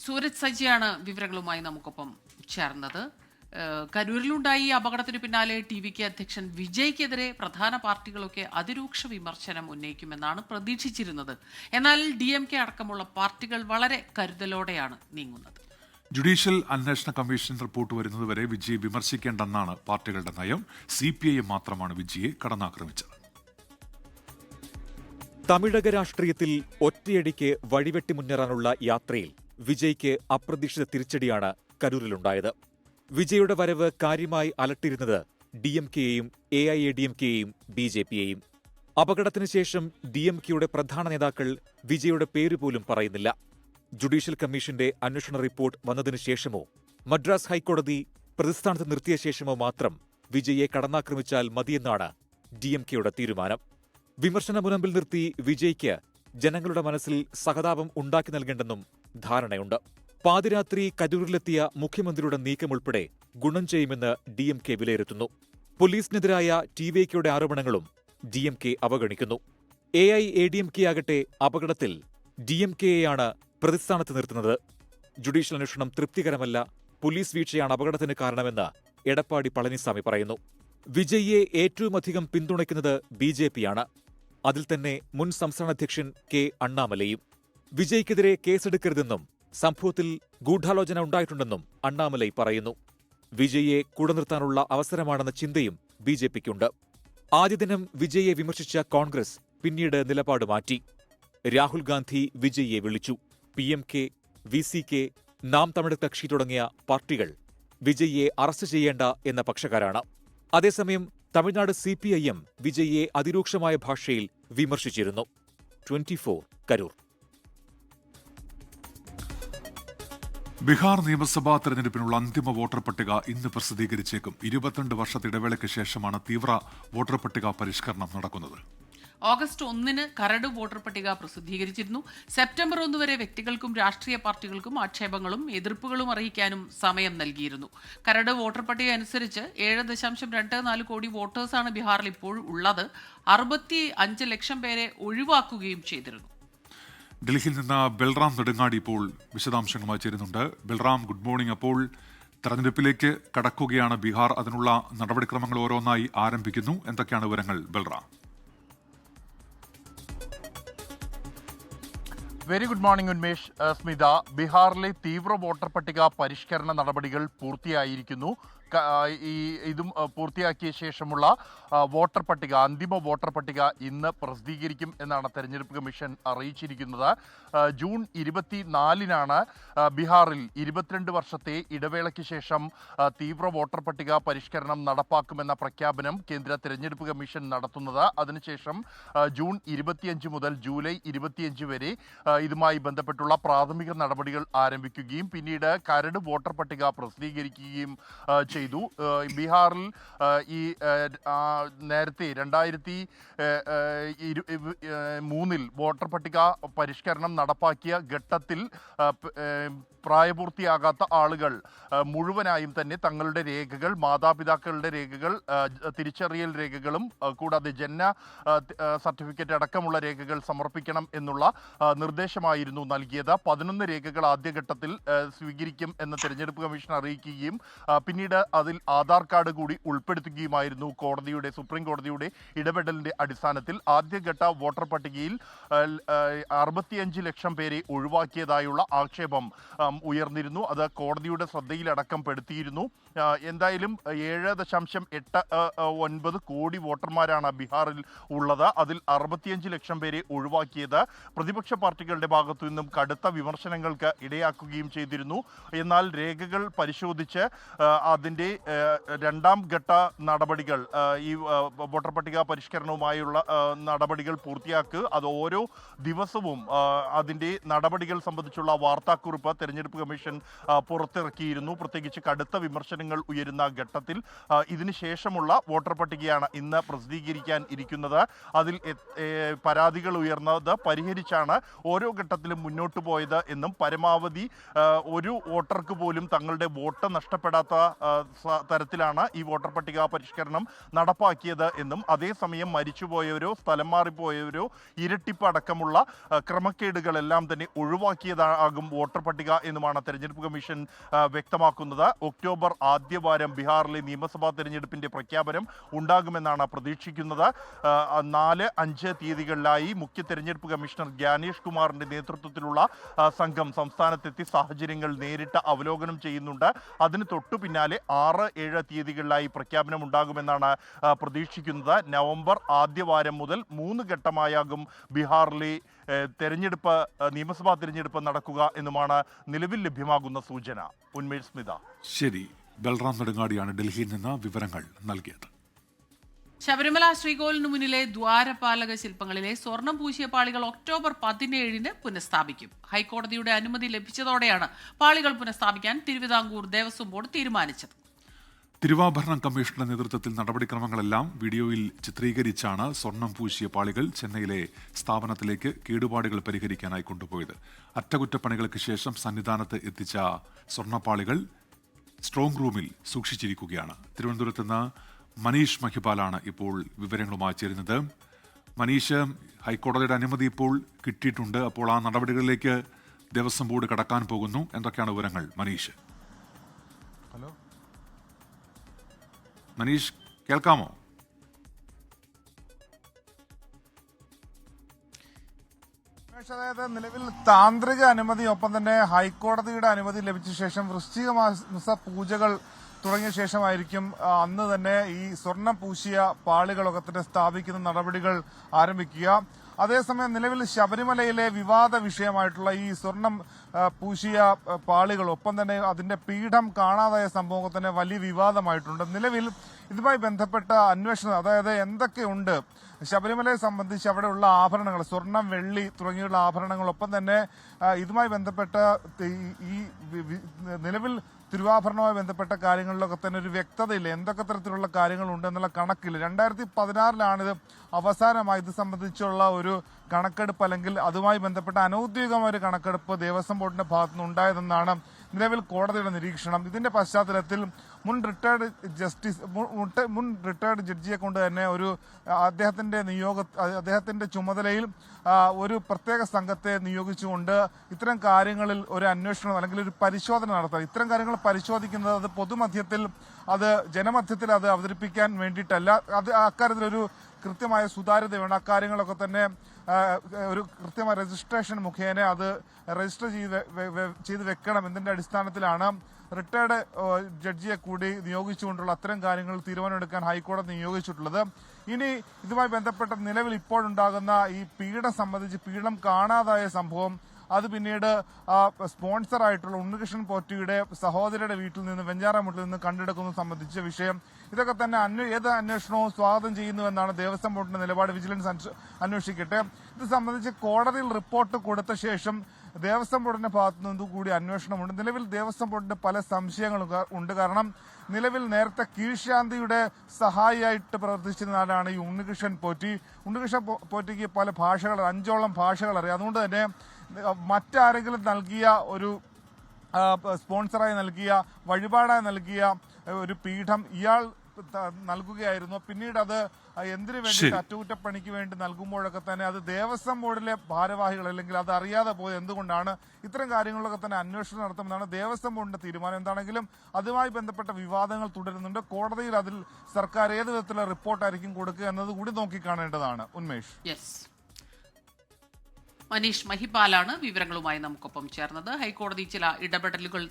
സൂരജ് സജിയാണ് വിവരങ്ങളുമായി നമുക്കൊപ്പം ചേർന്നത്. കരൂരിലുണ്ടായി അപകടത്തിന് പിന്നാലെ TVK അധ്യക്ഷൻ വിജയ്ക്കെതിരെ പ്രധാന പാർട്ടികളൊക്കെ അതിരൂക്ഷ വിമർശനം ഉന്നയിക്കുമെന്നാണ് പ്രതീക്ഷിച്ചിരുന്നത്. എന്നാൽ DMK അടക്കമുള്ള പാർട്ടികൾ വളരെ കരുതലോടെയാണ് നീങ്ങുന്നത്. ജുഡീഷ്യൽ അന്വേഷണ കമ്മീഷൻ റിപ്പോർട്ട് വരുന്നതുവരെ വിജയെ വിമർശിക്കേണ്ടെന്നാണ് പാർട്ടികളുടെ നയം. CPIM മാത്രമാണ് വിജയെ കടന്നാക്രമിച്ചത്. തമിഴക രാഷ്ട്രീയത്തിൽ ഒറ്റയടിക്ക് വഴിവെട്ടി മുന്നേറാനുള്ള യാത്രയിൽ വിജയ്ക്ക് അപ്രതീക്ഷിത തിരിച്ചടിയാണ് കരൂരിലുണ്ടായത്. വിജയുടെ വരവ് കാര്യമായി അലട്ടിയിരുന്നത് DMKയെയും AIADMKയെയും BJPയെയും. അപകടത്തിന് ശേഷം DMKയുടെ പ്രധാന നേതാക്കൾ വിജയുടെ പേരുപോലും പറയുന്നില്ല. ജുഡീഷ്യൽ കമ്മീഷന്റെ അന്വേഷണ റിപ്പോർട്ട് വന്നതിനു ശേഷമോ മദ്രാസ് ഹൈക്കോടതി പ്രതിസ്ഥാനത്ത് നിർത്തിയ ശേഷമോ മാത്രം വിജയെ കടന്നാക്രമിച്ചാൽ മതിയെന്നാണ് DMKയുടെ തീരുമാനം. വിമർശന മുനമ്പിൽ നിർത്തി വിജയ്ക്ക് ജനങ്ങളുടെ മനസ്സിൽ സഹതാപം ഉണ്ടാക്കി നൽകേണ്ടെന്നും ധാരണയുണ്ട്. പാതിരാത്രി കരൂരിലെത്തിയ മുഖ്യമന്ത്രിയുടെ നീക്കമുൾപ്പെടെ ഗുണം ചെയ്യുമെന്ന് DMK വിലയിരുത്തുന്നു. പോലീസിനെതിരായ TVKയുടെ ആരോപണങ്ങളും DMK അവഗണിക്കുന്നു. AIADMK ആകട്ടെ അപകടത്തിൽ DMKയെയാണ് പ്രതിസ്ഥാനത്ത് നിർത്തുന്നത്. ജുഡീഷ്യൽ അന്വേഷണം തൃപ്തികരമല്ല, പോലീസ് വീഴ്ചയാണ് അപകടത്തിന് കാരണമെന്ന് എടപ്പാടി പളനിസ്വാമി പറയുന്നു. വിജയിയെ ഏറ്റവുമധികം പിന്തുണയ്ക്കുന്നത് BJPയാണ്. അതിൽ തന്നെ മുൻ സംസ്ഥാന അധ്യക്ഷൻ K. അണ്ണാമലയും. വിജയ്ക്കെതിരെ കേസെടുക്കരുതെന്നും സംഭവത്തിൽ ഗൂഢാലോചന ഉണ്ടായിട്ടുണ്ടെന്നും അണ്ണാമലൈ പറയുന്നു. വിജയിയെ കൂടെ നിർത്താനുള്ള അവസരമാണെന്ന ചിന്തയും BJPക്കുണ്ട്. ആദ്യ ദിനം വിജയിയെ വിമർശിച്ച കോൺഗ്രസ് പിന്നീട് നിലപാട് മാറ്റി. രാഹുൽ ഗാന്ധി വിജയിയെ വിളിച്ചു. PMK, VCK, നാം തമിഴ് കക്ഷി തുടങ്ങിയ പാർട്ടികൾ വിജയിയെ അറസ്റ്റ് ചെയ്യേണ്ട എന്ന പക്ഷക്കാരാണ്. അതേസമയം തമിഴ്നാട് CPIM വിജയിയെ അതിരൂക്ഷമായ ഭാഷയിൽ വിമർശിച്ചിരുന്നു. 24 കരൂർ. ബീഹാർ നിയമസഭാ തെരഞ്ഞെടുപ്പിനുള്ള അന്തിമ വോട്ടർ പട്ടിക ഇന്ന് പ്രസിദ്ധീകരിച്ചേക്കും. 22 വർഷത്തെ ഇടവേളയ്ക്ക് ശേഷമാണ് തീവ്ര വോട്ടർ പട്ടിക പരിഷ്കരണം നടക്കുന്നത്. ഓഗസ്റ്റ് 1 കരട് വോട്ടർ പട്ടിക പ്രസിദ്ധീകരിച്ചിരുന്നു. സെപ്റ്റംബർ 1 വരെ വ്യക്തികൾക്കും രാഷ്ട്രീയ പാർട്ടികൾക്കും ആക്ഷേപങ്ങളും എതിർപ്പുകളും അറിയിക്കാനും സമയം നൽകിയിരുന്നു. കരട് വോട്ടർ പട്ടിക അനുസരിച്ച് 7.24 കോടി വോട്ടേഴ്സാണ് ബീഹാറിൽ ഇപ്പോൾ ഉള്ളത്. 65 ലക്ഷം പേരെ ഒഴിവാക്കുകയും ചെയ്തിരുന്നു. ഡൽഹിയിൽ നിന്ന് ബൽറാം നെടുങ്ങാടി ഇപ്പോൾ വിശദാംശങ്ങളുമായി ചേരുന്നുണ്ട്. Balram, good morning. അപ്പോൾ തെരഞ്ഞെടുപ്പിലേക്ക് കടക്കുകയാണ് ബീഹാർ. അതിനുള്ള നടപടിക്രമങ്ങൾ ഓരോന്നായി ആരംഭിക്കുന്നു. എന്തൊക്കെയാണ് വിവരങ്ങൾ Balram? Very good morning Unmesh. Smitha, ബീഹാറിലെ തീവ്ര വോട്ടർ പട്ടിക പരിഷ്കരണ നടപടികൾ പൂർത്തിയായിരിക്കുന്നു. ഇതും പൂർത്തിയാക്കിയ ശേഷമുള്ള വോട്ടർ പട്ടിക, അന്തിമ വോട്ടർ പട്ടിക ഇന്ന് പ്രസിദ്ധീകരിക്കും എന്നാണ് തെരഞ്ഞെടുപ്പ് കമ്മീഷൻ അറിയിച്ചിരിക്കുന്നത്. ജൂൺ 24-നാണ് ബീഹാറിൽ 22 വർഷത്തെ ഇടവേളയ്ക്ക് ശേഷം തീവ്ര വോട്ടർ പട്ടിക പരിഷ്കരണം നടപ്പാക്കുമെന്ന പ്രഖ്യാപനം കേന്ദ്ര തെരഞ്ഞെടുപ്പ് കമ്മീഷൻ നടത്തുന്നത്. അതിനുശേഷം ജൂൺ 25 മുതൽ ജൂലൈ 25 വരെ ഇതുമായി ബന്ധപ്പെട്ടുള്ള പ്രാഥമിക നടപടികൾ ആരംഭിക്കുകയും പിന്നീട് കരട് വോട്ടർ പട്ടിക പ്രസിദ്ധീകരിക്കുകയും ചെയ്തു. ബീഹാറിൽ ഈ നേരത്തെ 2003 വോട്ടർ പട്ടിക പരിഷ്കരണം നടപ്പാക്കിയ ഘട്ടത്തിൽ പ്രായപൂർത്തിയാകാത്ത ആളുകൾ മുഴുവനായും തന്നെ തങ്ങളുടെ രേഖകൾ, മാതാപിതാക്കളുടെ രേഖകൾ, തിരിച്ചറിയൽ രേഖകളും കൂടാതെ ജനന സർട്ടിഫിക്കറ്റ് അടക്കമുള്ള രേഖകൾ സമർപ്പിക്കണം എന്നുള്ള നിർദ്ദേശമായിരുന്നു നൽകിയത്. 11 രേഖകൾ ആദ്യഘട്ടത്തിൽ സ്വീകരിക്കും എന്ന് തെരഞ്ഞെടുപ്പ് കമ്മീഷൻ അറിയിക്കുകയും പിന്നീട് അതിൽ ആധാർ കാർഡ് കൂടി ഉൾപ്പെടുത്തുകയുമായിരുന്നു സുപ്രീം കോടതിയുടെ ഇടപെടലിന്റെ അടിസ്ഥാനത്തിൽ. ആദ്യഘട്ട വോട്ടർ പട്ടികയിൽ 65 ലക്ഷം പേരെ ഒഴിവാക്കിയതായുള്ള ആക്ഷേപം ഉയർന്നിരുന്നു. അത് കോടതിയുടെ ശ്രദ്ധയിലടക്കം പെടുത്തിയിരുന്നു. എന്തായാലും 7.89 കോടി വോട്ടർമാരാണ് ബീഹാറിൽ ഉള്ളത്. അതിൽ 65 ലക്ഷം പേരെ ഒഴിവാക്കിയത് പ്രതിപക്ഷ പാർട്ടികളുടെ ഭാഗത്തു നിന്നും കടുത്ത വിമർശനങ്ങൾക്ക് ഇടയാക്കുകയും ചെയ്തിരുന്നു. എന്നാൽ രേഖകൾ പരിശോധിച്ച് അതിൻ്റെ രണ്ടാം ഘട്ട നടപടികൾ, ഈ വോട്ടർ പട്ടിക പരിഷ്കരണവുമായുള്ള നടപടികൾ പൂർത്തിയാക്കുക. അത് ഓരോ ദിവസവും അതിൻ്റെ നടപടികൾ സംബന്ധിച്ചുള്ള വാർത്താക്കുറിപ്പ് തെരഞ്ഞെടുപ്പ് കമ്മീഷൻ പുറത്തിറക്കിയിരുന്നു. പ്രത്യേകിച്ച് കടുത്ത വിമർശനങ്ങൾ ഉയരുന്ന ഘട്ടത്തിൽ ഇതിനുശേഷമുള്ള വോട്ടർ പട്ടികയാണ് ഇന്ന് പ്രസിദ്ധീകരിക്കാൻ ഇരിക്കുന്നത്. അതിൽ പരാതികൾ ഉയർന്നത് പരിഹരിച്ചാണ് ഓരോ ഘട്ടത്തിലും മുന്നോട്ട് പോയത് എന്നും പരമാവധി ഒരു വോട്ടർക്ക് പോലും തങ്ങളുടെ വോട്ട് നഷ്ടപ്പെടാത്ത തരത്തിലാണ് ഈ വോട്ടർ പട്ടിക പരിഷ്കരണം നടപ്പാക്കിയത് എന്നും അതേസമയം മരിച്ചുപോയവരോ സ്ഥലം മാറിപ്പോയവരോ ഇരട്ടിപ്പ് അടക്കമുള്ള ക്രമക്കേടുകളെല്ലാം തന്നെ ഒഴിവാക്കിയതാകും വോട്ടർ പട്ടിക എന്നുമാണ് തെരഞ്ഞെടുപ്പ് കമ്മീഷൻ വ്യക്തമാക്കുന്നത്. ഒക്ടോബർ ആദ്യവാരം ബീഹാറിലെ നിയമസഭാ തെരഞ്ഞെടുപ്പിന്റെ പ്രഖ്യാപനം ഉണ്ടാകുമെന്നാണ് പ്രതീക്ഷിക്കുന്നത്. 4-5 തീയതികളിലായി മുഖ്യ തെരഞ്ഞെടുപ്പ് കമ്മീഷണർ ജ്ഞാനേഷ് കുമാറിന്റെ നേതൃത്വത്തിലുള്ള സംഘം സംസ്ഥാനത്തെത്തി സാഹചര്യങ്ങൾ നേരിട്ട് അവലോകനം ചെയ്യുന്നുണ്ട്. അതിന് തൊട്ടു പിന്നാലെ 6-7 തീയതികളിലായി പ്രഖ്യാപനം ഉണ്ടാകുമെന്നാണ് പ്രതീക്ഷിക്കുന്നത്. നവംബർ ആദ്യവാരം മുതൽ 3 ഘട്ടമായാകും ബീഹാറിലെ നിയമസഭാ തെരഞ്ഞെടുപ്പ് നടക്കുക എന്നുമാണ് നിലവിൽ ലഭ്യമാകുന്ന സൂചന. ഉന്മേഷ് സ്മിത. ശരി, ബൽറാം നെടുങ്ങാടിയാണ് ഡൽഹിയിൽ നിന്ന് വിവരങ്ങൾ നൽകിയത്. ശബരിമല ശ്രീകോവിലിനു മുന്നിലെ ദ്വാരപാലക ശില്പങ്ങളിലെ സ്വർണം പൂശിയ പാളികൾ ഒക്ടോബർ 17 പുനഃസ്ഥാപിക്കും. ഹൈക്കോടതിയുടെ അനുമതി ലഭിച്ചതോടെയാണ് പാളികൾ പുനഃസ്ഥാപിക്കാൻ തിരുവിതാംകൂർ ദേവസ്വം ബോർഡ് തീരുമാനിച്ചത്. തിരുവാഭരണം കമ്മീഷന്റെ നേതൃത്വത്തിൽ നടപടിക്രമങ്ങളെല്ലാം വീഡിയോയിൽ ചിത്രീകരിച്ചാണ് സ്വർണം പൂശിയ പാളികൾ ചെന്നൈയിലെ സ്ഥാപനത്തിലേക്ക് കേടുപാടുകൾ പരിഹരിക്കാനായി കൊണ്ടുപോയത്. അറ്റകുറ്റപ്പണികൾക്ക് ശേഷം സന്നിധാനത്ത് എത്തിച്ച സ്വർണ്ണപ്പാളികൾ സ്ട്രോങ് റൂമിൽ സൂക്ഷിച്ചിരിക്കുകയാണ്. തിരുവനന്തപുരത്ത് നിന്ന് മനീഷ് മഹിപാലാണ് ഇപ്പോൾ വിവരങ്ങളുമായി ചേരുന്നത്. മനീഷ്, ഹൈക്കോടതിയുടെ അനുമതി ഇപ്പോൾ കിട്ടിയിട്ടുണ്ട്. അപ്പോൾ ആ നടപടികളിലേക്ക് ദേവസ്വം ബോർഡ് കടക്കാൻ പോകുന്നു. എന്തൊക്കെയാണ് വിവരങ്ങൾ മനീഷ്? മനീഷ്, കേൾക്കാമോ? അതായത് നിലവിൽ താന്ത്രിക അനുമതി ഒപ്പം തന്നെ ഹൈക്കോടതിയുടെ അനുമതി ലഭിച്ച ശേഷം വൃശ്ചിക മാസ പൂജകൾ തുടങ്ങിയ ശേഷമായിരിക്കും അന്ന് തന്നെ ഈ സ്വർണം പൂശിയ പാളികളൊക്കെ തന്നെ സ്ഥാപിക്കുന്ന നടപടികൾ ആരംഭിക്കുക. അതേസമയം നിലവിൽ ശബരിമലയിലെ വിവാദ വിഷയമായിട്ടുള്ള ഈ സ്വർണം പൂശിയ പാളികൾ ഒപ്പം തന്നെ അതിന്റെ പീഠം കാണാതായ സംഭവം തന്നെ വലിയ വിവാദമായിട്ടുണ്ട്. നിലവിൽ ഇതുമായി ബന്ധപ്പെട്ട അന്വേഷണം, അതായത് എന്തൊക്കെയുണ്ട് ശബരിമലയെ സംബന്ധിച്ച് അവിടെയുള്ള ആഭരണങ്ങൾ, സ്വർണം, വെള്ളി തുടങ്ങിയുള്ള ആഭരണങ്ങളൊപ്പം തന്നെ ഇതുമായി ബന്ധപ്പെട്ട ഈ നിലവിൽ തിരുവാഭരണവുമായി ബന്ധപ്പെട്ട കാര്യങ്ങളിലൊക്കെ തന്നെ ഒരു വ്യക്തതയില്ല. എന്തൊക്കെ തരത്തിലുള്ള കാര്യങ്ങളുണ്ട് എന്നുള്ള കണക്കില്ല. 2016 അവസാനമായി ഇത് സംബന്ധിച്ചുള്ള ഒരു കണക്കെടുപ്പ് അല്ലെങ്കിൽ അതുമായി ബന്ധപ്പെട്ട അനൌദ്യോഗികമായ ഒരു കണക്കെടുപ്പ് ദേവസ്വം ബോർഡിന്റെ ഭാഗത്തുനിന്ന് ഉണ്ടായതെന്നാണ് നിലവിൽ കോടതിയുടെ നിരീക്ഷണം. ഇതിന്റെ പശ്ചാത്തലത്തിൽ മുൻ റിട്ടയർഡ് ജഡ്ജിയെ കൊണ്ട് തന്നെ അദ്ദേഹത്തിന്റെ ചുമതലയിൽ ഒരു പ്രത്യേക സംഘത്തെ നിയോഗിച്ചുകൊണ്ട് ഇത്തരം കാര്യങ്ങളിൽ ഒരു അന്വേഷണം അല്ലെങ്കിൽ ഒരു പരിശോധന നടത്താം. ഇത്തരം കാര്യങ്ങൾ പരിശോധിക്കുന്നത് അത് പൊതുമധ്യത്തിൽ, അത് ജനമധ്യത്തിൽ അത് അവതരിപ്പിക്കാൻ വേണ്ടിയിട്ടല്ല. അത് അക്കാര്യത്തിലൊരു കൃത്യമായ സുതാര്യത വേണം. അക്കാര്യങ്ങളൊക്കെ തന്നെ ഒരു കൃത്യമായ രജിസ്ട്രേഷൻ മുഖേന അത് രജിസ്റ്റർ ചെയ്ത് വെക്കണം. ഇതിന്റെ അടിസ്ഥാനത്തിലാണ് റിട്ടയർഡ് ജഡ്ജിയെ കൂടി നിയോഗിച്ചുകൊണ്ടുള്ള അത്തരം കാര്യങ്ങൾ തീരുമാനമെടുക്കാൻ ഹൈക്കോടതി നിയോഗിച്ചിട്ടുള്ളത്. ഇനി ഇതുമായി ബന്ധപ്പെട്ട നിലവിൽ ഇപ്പോഴുണ്ടാകുന്ന ഈ പീഠം സംബന്ധിച്ച്, പീഠം കാണാതായ സംഭവം, അത് പിന്നീട് സ്പോൺസർ ആയിട്ടുള്ള ഉണ്ണികൃഷ്ണൻ പോറ്റിയുടെ സഹോദരിയുടെ വീട്ടിൽ നിന്ന്, വെഞ്ഞാറമൂട്ടിൽ നിന്ന് കണ്ടെടുക്കുന്നത് സംബന്ധിച്ച വിഷയം, ഇതൊക്കെ തന്നെ ഏത് അന്വേഷണവും സ്വാഗതം ചെയ്യുന്നുവെന്നാണ് ദേവസ്വം ബോർഡിന്റെ നിലപാട്. വിജിലൻസ് അന്വേഷിക്കട്ടെ. ഇത് സംബന്ധിച്ച് കോടതിയിൽ റിപ്പോർട്ട് കൊടുത്ത ശേഷം ദേവസ്വം ബോർഡിന്റെ ഭാഗത്തു നിന്നും കൂടി അന്വേഷണമുണ്ട്. നിലവിൽ ദേവസ്വം ബോർഡിന് പല സംശയങ്ങളും ഉണ്ട്. കാരണം നിലവിൽ നേരത്തെ കീഴ്ശാന്തിയുടെ സഹായിയായിട്ട് പ്രവർത്തിച്ചിരുന്ന ആളാണ് ഈ ഉണ്ണികൃഷ്ണൻ പോറ്റി. ഉണ്ണികൃഷ്ണൻ പോറ്റിക്ക് പല ഭാഷകൾ, 5ഓളം ഭാഷകൾ അറിയാം. അതുകൊണ്ട് തന്നെ മറ്റാരെങ്കിലും നൽകിയ ഒരു സ്പോൺസറായി നൽകിയ, വഴിപാടായി നൽകിയ ഒരു പീഠം ഇയാൾ നൽകുകയായിരുന്നു. പിന്നീട് അത് എന്തിനു വേണ്ടി അറ്റകുറ്റപ്പണിക്ക് വേണ്ടി നൽകുമ്പോഴൊക്കെ തന്നെ അത് ദേവസ്വം ബോർഡിലെ ഭാരവാഹികൾ അല്ലെങ്കിൽ അത് അറിയാതെ പോയത് എന്തുകൊണ്ടാണ്, ഇത്തരം കാര്യങ്ങളിലൊക്കെ തന്നെ അന്വേഷണം നടത്തുമെന്നാണ് ദേവസ്വം ബോർഡിന്റെ തീരുമാനം. എന്താണെങ്കിലും അതുമായി ബന്ധപ്പെട്ട വിവാദങ്ങൾ തുടരുന്നുണ്ട്. കോടതിയിൽ അതിൽ സർക്കാർ ഏത് വിധത്തിലുള്ള റിപ്പോർട്ടായിരിക്കും കൊടുക്കുക എന്നത് കൂടി നോക്കിക്കാണേണ്ടതാണ്. ഉന്മേഷ്. മനീഷ് മഹിപാലാണ് വിവരങ്ങളുമായി നമുക്കൊപ്പം ചേർന്നത്. ഹൈക്കോടതി ചില ഇടപെടലുകൾ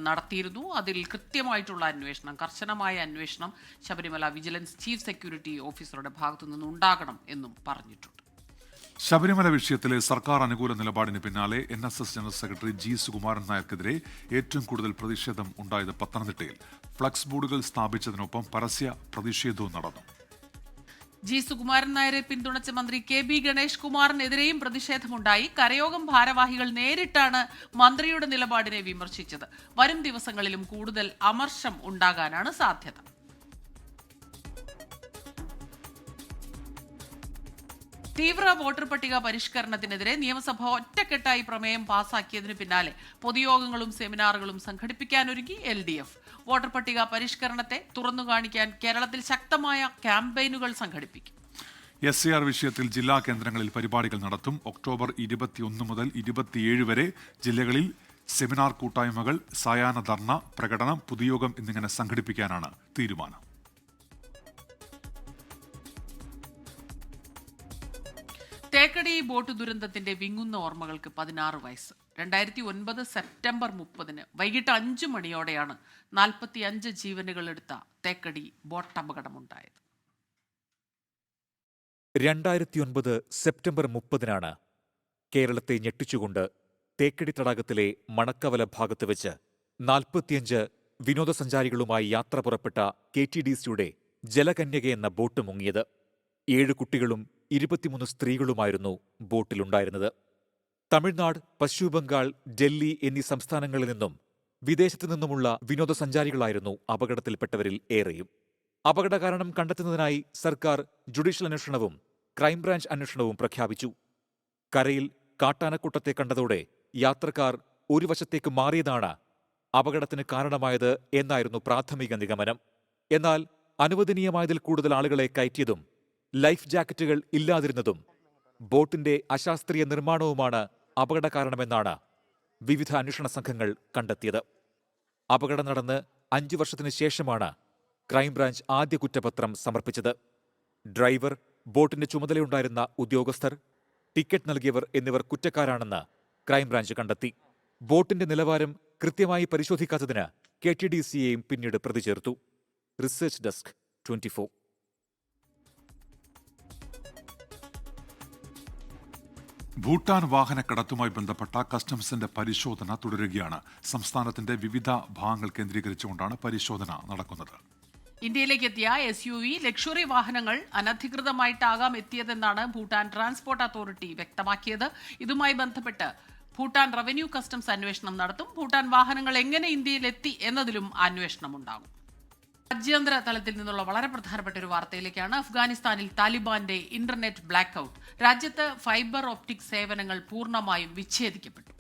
നടത്തിയിരുന്നു. അതിൽ കൃത്യമായിട്ടുള്ള അന്വേഷണം, കർശനമായ അന്വേഷണം ശബരിമല വിജിലൻസ് ചീഫ് സെക്യൂരിറ്റി ഓഫീസറുടെ ഭാഗത്തു നിന്ന് ഉണ്ടാകണം എന്നും പറഞ്ഞിട്ടുണ്ട്. ശബരിമല വിഷയത്തിലെ സർക്കാർ അനുകൂല നിലപാടിന് പിന്നാലെ NSS general secretary G. Sukumaran നായർക്കെതിരെ ഏറ്റവും കൂടുതൽ പ്രതിഷേധം ഉണ്ടായത് പത്തനംതിട്ടയിൽ. ഫ്ലക്സ് ബോർഡുകൾ സ്ഥാപിച്ചതിനൊപ്പം പരസ്യ പ്രതിഷേധവും നടന്നു. G. സുകുമാരൻ നായരെ പിന്തുണച്ച മന്ത്രി KB ഗണേഷ് കുമാറിനെതിരെയും പ്രതിഷേധമുണ്ടായി. കരയോഗം ഭാരവാഹികൾ നേരിട്ടാണ് മന്ത്രിയുടെ നിലപാടിനെ വിമർശിച്ചത്. വരും ദിവസങ്ങളിലും കൂടുതൽ അമർഷം ഉണ്ടാകാനാണ് സാധ്യത. തീവ്ര വോട്ടർ പട്ടിക പരിഷ്കരണത്തിനെതിരെ നിയമസഭ ഒറ്റക്കെട്ടായി പ്രമേയം പാസാക്കിയതിനു പിന്നാലെ പൊതുയോഗങ്ങളും സെമിനാറുകളും സംഘടിപ്പിക്കാനൊരുങ്ങി LDF. വോട്ടർ പട്ടിക പരിഷ്കരണത്തെ തുറന്നു കാണിക്കാൻ കേരളത്തിൽ ശക്തമായ ക്യാമ്പയിനുകൾ സംഘടിപ്പിക്കും. SAR വിഷയത്തിൽ ജില്ലാ കേന്ദ്രങ്ങളിൽ പരിപാടികൾ നടത്തും. ഒക്ടോബർ 21 മുതൽ 27 വരെ ജില്ലകളിൽ സെമിനാർ, കൂട്ടായ്മകൾ, സായാഹ്ന ധർണ, പ്രകടനം, പൊതുയോഗം എന്നിങ്ങനെ സംഘടിപ്പിക്കാനാണ് തീരുമാനം. തേക്കടി ബോട്ട് ദുരന്തത്തിന്റെ വിങ്ങുന്ന ഓർമ്മകൾക്ക് 16 വയസ്സ്. 2009 സെപ്റ്റംബർ 30 വൈകിട്ട് 5 മണിയോടെയാണ് 45 ജീവനുകൾ എടുത്ത തേക്കടി ബോട്ട് അപകടമുണ്ടായത്. 2009 സെപ്റ്റംബർ 30 കേരളത്തെ ഞെട്ടിച്ചുകൊണ്ട് തേക്കടി തടാകത്തിലെ മണക്കവല ഭാഗത്ത് വെച്ച് 45 വിനോദസഞ്ചാരികളുമായി യാത്ര പുറപ്പെട്ട KTDCയുടെ ജലകന്യക എന്ന ബോട്ട് മുങ്ങിയത്. 7 കുട്ടികളും 23 സ്ത്രീകളുമായിരുന്നു ബോട്ടിലുണ്ടായിരുന്നത്. തമിഴ്നാട്, പശ്ചിമബംഗാൾ, ഡൽഹി എന്നീ സംസ്ഥാനങ്ങളിൽ നിന്നും വിദേശത്തു നിന്നുമുള്ള വിനോദസഞ്ചാരികളായിരുന്നു അപകടത്തിൽപ്പെട്ടവരിൽ ഏറെയും. അപകട കാരണം കണ്ടെത്തുന്നതിനായി സർക്കാർ ജുഡീഷ്യൽ അന്വേഷണവും ക്രൈംബ്രാഞ്ച് അന്വേഷണവും പ്രഖ്യാപിച്ചു. കരയിൽ കാട്ടാനക്കൂട്ടത്തെ കണ്ടതോടെ യാത്രക്കാർ ഒരു വശത്തേക്ക് മാറിയതാണ് അപകടത്തിന് കാരണമായത് എന്നായിരുന്നു പ്രാഥമിക നിഗമനം. എന്നാൽ അനുവദനീയമായതിൽ കൂടുതൽ ആളുകളെ കയറ്റിയതും ലൈഫ് ജാക്കറ്റുകൾ ഇല്ലാതിരുന്നതും ബോട്ടിന്റെ അശാസ്ത്രീയ നിർമ്മാണവുമാണ് അപകട കാരണമെന്നാണ് വിവിധ അന്വേഷണ സംഘങ്ങൾ കണ്ടെത്തിയത്. അപകടം നടന്ന് 5 വർഷത്തിനു ശേഷമാണ് ക്രൈംബ്രാഞ്ച് ആദ്യ കുറ്റപത്രം സമർപ്പിച്ചത്. ഡ്രൈവർ, ബോട്ടിന്റെ ചുമതലയുണ്ടായിരുന്ന ഉദ്യോഗസ്ഥർ, ടിക്കറ്റ് നൽകിയവർ എന്നിവർ കുറ്റക്കാരാണെന്ന് ക്രൈംബ്രാഞ്ച് കണ്ടെത്തി. ബോട്ടിന്റെ നിലവാരം കൃത്യമായി പരിശോധിക്കാത്തതിന് KTDCയെയും പിന്നീട് പ്രതി ചേർത്തു. Research desk 24. ഭൂട്ടാൻ വാഹനക്കടത്തുമായി ബന്ധപ്പെട്ട കസ്റ്റംസിന്റെ പരിശോധന തുടരുകയാണ്. സംസ്ഥാനത്തിന്റെ വിവിധ ഭാഗങ്ങൾ കേന്ദ്രീകരിച്ചുകൊണ്ടാണ് പരിശോധന നടക്കുന്നത്. ഇന്ത്യയിലേക്ക് എത്തിയ SUV ലക്ഷറി വാഹനങ്ങൾ അനധികൃതമായിട്ടാകാം എത്തിയതെന്നാണ് ഭൂട്ടാൻ ട്രാൻസ്പോർട്ട് അതോറിറ്റി വ്യക്തമാക്കിയത്. ഇതുമായി ബന്ധപ്പെട്ട് ഭൂട്ടാൻ റവന്യൂ കസ്റ്റംസ് അന്വേഷണം നടത്തും. ഭൂട്ടാൻ വാഹനങ്ങൾ എങ്ങനെ ഇന്ത്യയിലെത്തി എന്നതിലും അന്വേഷണം ഉണ്ടാകും. രാജ്യാന്തര തലത്തിൽ നിന്നുള്ള വളരെ പ്രധാനപ്പെട്ട ഒരു വാർത്തയിലേക്കാണ്. അഫ്ഗാനിസ്ഥാനിൽ താലിബാന്റെ ഇന്റർനെറ്റ് ബ്ലാക്ക് ഔട്ട്. രാജ്യത്ത് ഫൈബർ ഓപ്റ്റിക് സേവനങ്ങൾ പൂർണ്ണമായും വിച്ഛേദിക്കപ്പെട്ടു.